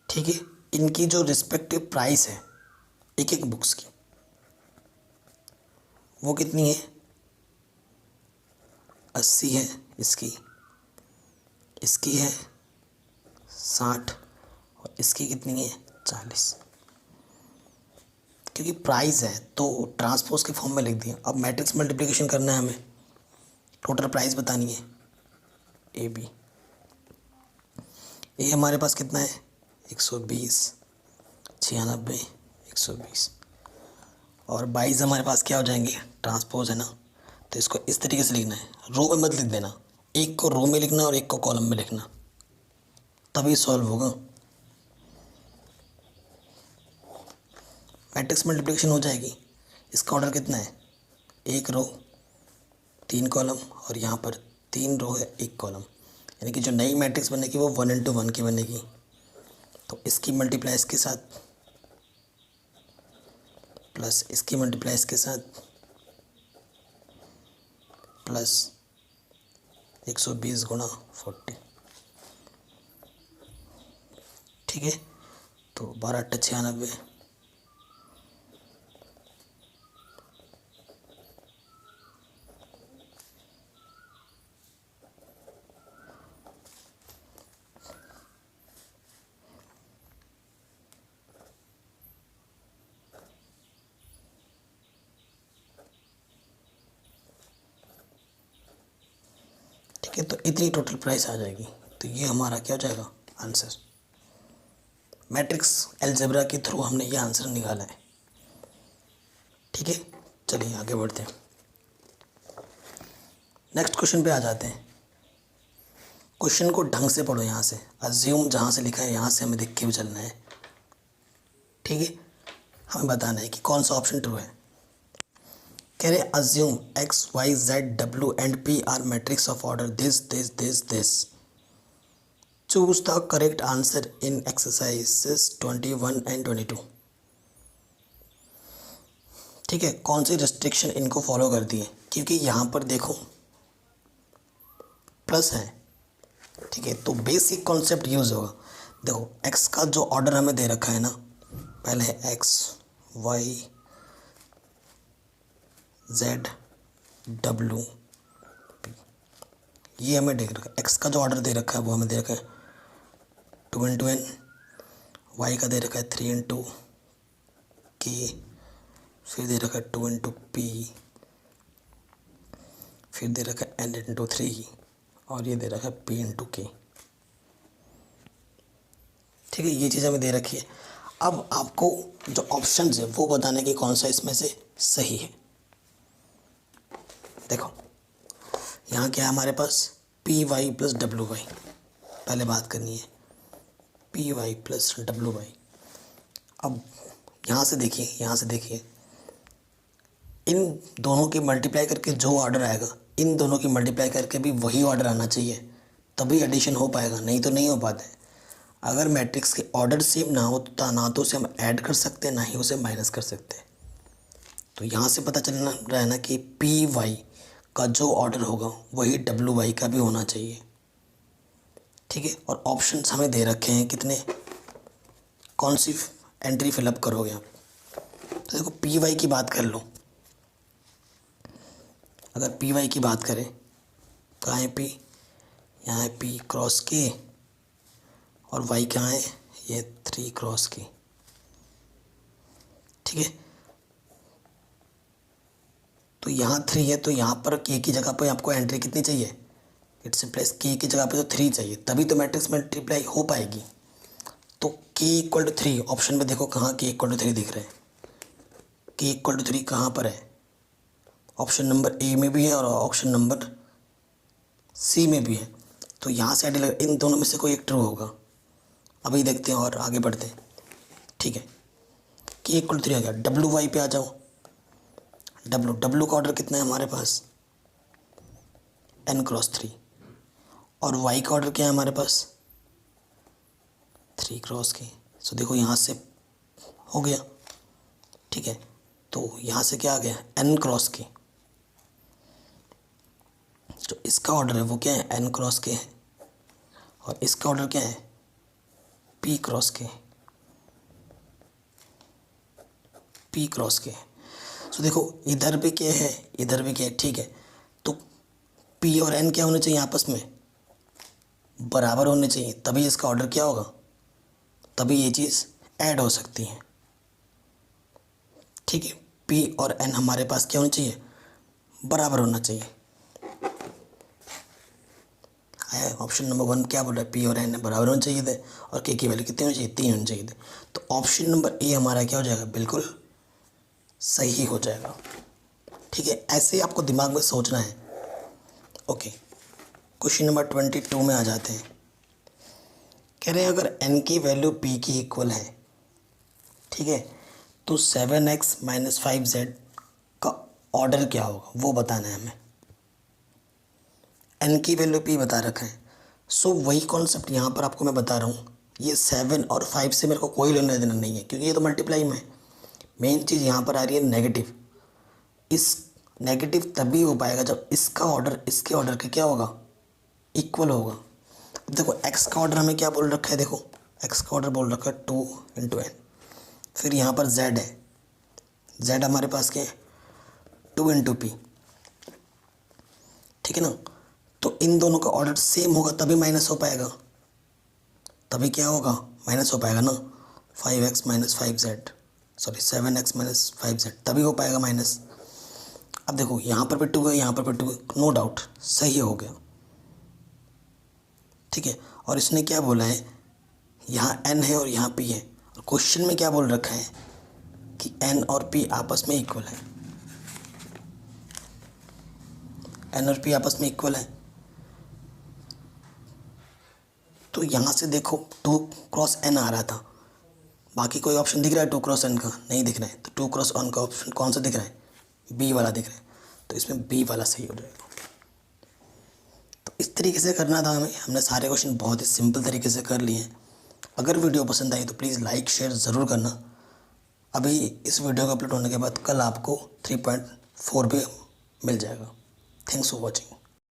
A: ठीक है, इनकी जो रिस्पेक्टिव प्राइस है एक एक बुक्स की वो कितनी है 80 है, इसकी इसकी है 60 और इसकी कितनी है 40। क्योंकि प्राइस है तो ट्रांसपोज के फॉर्म में लिख दिया। अब मैट्रिक्स मल्टीप्लिकेशन करना है हमें, टोटल प्राइस बतानी है ए बी। ए हमारे पास कितना है 120, 96, 120 और 22 हमारे पास क्या हो जाएंगे ट्रांसपोज है ना। तो इसको इस तरीके से लिखना है, रो में मत लिख देना, एक को रो में लिखना और एक को कॉलम में लिखना, तभी सॉल्व होगा। मैट्रिक्स मल्टीप्लिकेशन हो जाएगी। इसका ऑर्डर कितना है, एक रो 3 कॉलम और यहाँ पर 3 रो है 1 कॉलम, यानी कि जो नई मैट्रिक्स बनेगी वो 1 into 1 की बनेगी। तो इसकी मल्टीप्लाई इसके साथ प्लस इसकी मल्टीप्लाई इसके साथ प्लस 120 गुणा 40। ठीक है, तो 12 अट्ठे 96, ठीक है, तो इतनी टोटल प्राइस आ जाएगी। तो ये हमारा क्या हो जाएगा आंसर। मैट्रिक्स एल्जेब्रा के थ्रू हमने ये आंसर निकाला है। ठीक है, चलिए आगे बढ़ते हैं। नेक्स्ट क्वेश्चन पे आ जाते हैं। क्वेश्चन को ढंग से पढ़ो, यहाँ से अज्यूम जहाँ से लिखा है यहाँ से हमें देख के भी चलना है। ठीक है, हमें बताना है कि कौन सा ऑप्शन ट्रू है। कह रहे अज्यूम एक्स वाई जेड डब्ल्यू and p r matrix of order this this this this. Choose the correct answer in exercises 21 and 22। ठीक है, कौन सी रिस्ट्रिक्शन इनको फॉलो करती है, क्योंकि यहाँ पर देखो प्लस है। ठीक है, तो बेसिक कॉन्सेप्ट यूज़ होगा। देखो एक्स का जो ऑर्डर हमें दे रखा है ना, पहले है एक्स वाई जेड डब्ल्यू पी, ये हमें दे रखा है। एक्स का जो ऑर्डर दे रखा है वो हमें दे रखा है 2 इंटू एन, वाई का दे रखा है 3 इंटू के, फिर दे रखा है 2 इंटू पी, फिर दे रखा है एन इंटू 3, और ये दे रखा है पी इंटू के। ठीक है, ये चीज़ हमें दे रखी है। अब आपको जो ऑप्शंस है वो बताने कि कौन सा इसमें से सही है। देखो यहाँ क्या है हमारे पास, P Y plus W Y, पहले बात करनी है P Y plus W Y. अब यहाँ से देखिए इन दोनों की मल्टीप्लाई करके जो ऑर्डर आएगा, इन दोनों की मल्टीप्लाई करके भी वही ऑर्डर आना चाहिए, तभी एडिशन हो पाएगा, नहीं तो नहीं हो पाता है। अगर मैट्रिक्स के ऑर्डर सेम ना हो तो ना तो उसे हम ऐड कर सकते हैं, ना ही उसे माइनस कर सकते हैं। तो यहाँ से पता चलना रहा है ना कि पी वाई का जो ऑर्डर होगा वही डब्ल्यू वाई का भी होना चाहिए। ठीक है, और ऑप्शंस हमें दे रखे हैं कितने, कौन सी एंट्री फिलअप करोगे आप। तो देखो पी वाई की बात कर लो, अगर पी वाई की बात करें, कहाँ है पी, यहाँ है पी क्रॉस के, और वाई कहाँ है, ये 3 क्रॉस के। ठीक है, तो यहाँ 3 है, तो यहाँ पर के की जगह पर आपको एंट्री कितनी चाहिए, इट्स प्लस के की जगह पे तो 3 चाहिए, तभी तो मैट्रिक्स मल्टीप्लाई हो पाएगी। तो के इक्वल टू 3, ऑप्शन में देखो कहाँ के इक्वल टू 3 दिख रहा है, के इक्वल टू 3 कहाँ पर है, ऑप्शन नंबर ए में भी है और ऑप्शन नंबर सी में भी है। तो यहाँ से इन दोनों में से कोई एक ट्रू होगा। अभी देखते हैं और आगे बढ़ते हैं। ठीक है, के इक्वल टू 3 आ गया। डब्ल्यू वाई पे आ जाओ। डब्ल्यू का ऑर्डर कितना है हमारे पास, एन क्रॉस 3, और वाई का ऑर्डर क्या है हमारे पास, 3 क्रॉस के। सो देखो यहाँ से हो गया। ठीक है, तो यहाँ से क्या आ गया, एन क्रॉस के। जो इसका ऑर्डर है वो क्या है, एन क्रॉस के है, और इसका ऑर्डर क्या है, पी क्रॉस के, पी क्रॉस के। सो देखो इधर भी क्या है, इधर भी क्या है। ठीक है, तो पी और एन क्या होने चाहिए, आपस में बराबर होने चाहिए, तभी इसका ऑर्डर क्या होगा, तभी ये चीज़ ऐड हो सकती है। ठीक है, पी और एन हमारे पास क्या होना चाहिए, बराबर होना चाहिए। ऑप्शन नंबर 1 क्या बोल रहा है, पी और एन बराबर होने चाहिए थे, और के की वैल्यू कितनी होनी चाहिए, 3 होनी चाहिए थे। तो ऑप्शन नंबर ए हमारा क्या हो जाएगा, बिल्कुल सही हो जाएगा। ठीक है, ऐसे ही आपको दिमाग में सोचना है। ओके, क्वेश्चन नंबर 22 में आ जाते हैं। कह रहे हैं अगर एन की वैल्यू पी की इक्वल है, ठीक है, तो 7x माइनस 5z का ऑर्डर क्या होगा वो बताना है हमें। एन की वैल्यू पी बता रखा है। सो वही कॉन्सेप्ट यहाँ पर आपको मैं बता रहा हूँ। ये 7 और 5 से मेरे को कोई लेना देना नहीं है, क्योंकि ये तो मल्टीप्लाई में है। मेन चीज़ यहाँ पर आ रही है नेगेटिव। इस नेगेटिव तभी हो पाएगा जब इसका ऑर्डर इसके ऑर्डर के क्या होगा, इक्वल होगा। अब देखो एक्स का ऑर्डर हमें क्या बोल रखा है, देखो एक्स का ऑर्डर बोल रखा है 2 इंटू एन। फिर यहाँ पर जेड है, जेड हमारे पास क्या है, 2 इंटू पी। ठीक है ना, तो इन दोनों का ऑर्डर सेम होगा तभी माइनस हो पाएगा, तभी क्या होगा, माइनस हो पाएगा ना। 5x minus 5z, sorry 7x minus 5z, तभी हो पाएगा माइनस। अब देखो यहाँ पर भी 2 है, यहाँ पर भी 2 है, नो डाउट सही हो गया। ठीक है, और इसने क्या बोला है, यहाँ n है और यहाँ p है, और क्वेश्चन में क्या बोल रखा है कि एन और पी आपस में इक्वल है, एन और पी आपस में इक्वल है। तो यहाँ से देखो 2 क्रॉस एन आ रहा था, बाकी कोई ऑप्शन दिख रहा है 2 क्रॉस एन का? नहीं दिख रहा है। तो 2 क्रॉस एन का ऑप्शन कौन सा दिख रहा है? बी वाला दिख रहा है। तो इसमें बी वाला सही हो जाएगा। तो इस तरीके से करना था हमें। हमने सारे क्वेश्चन बहुत ही सिंपल तरीके से कर लिए हैं। अगर वीडियो पसंद आई तो प्लीज़ लाइक शेयर ज़रूर करना। अभी इस वीडियो को अपलोड होने के बाद कल आपको 3.4 भी मिल जाएगा। Thanks for watching.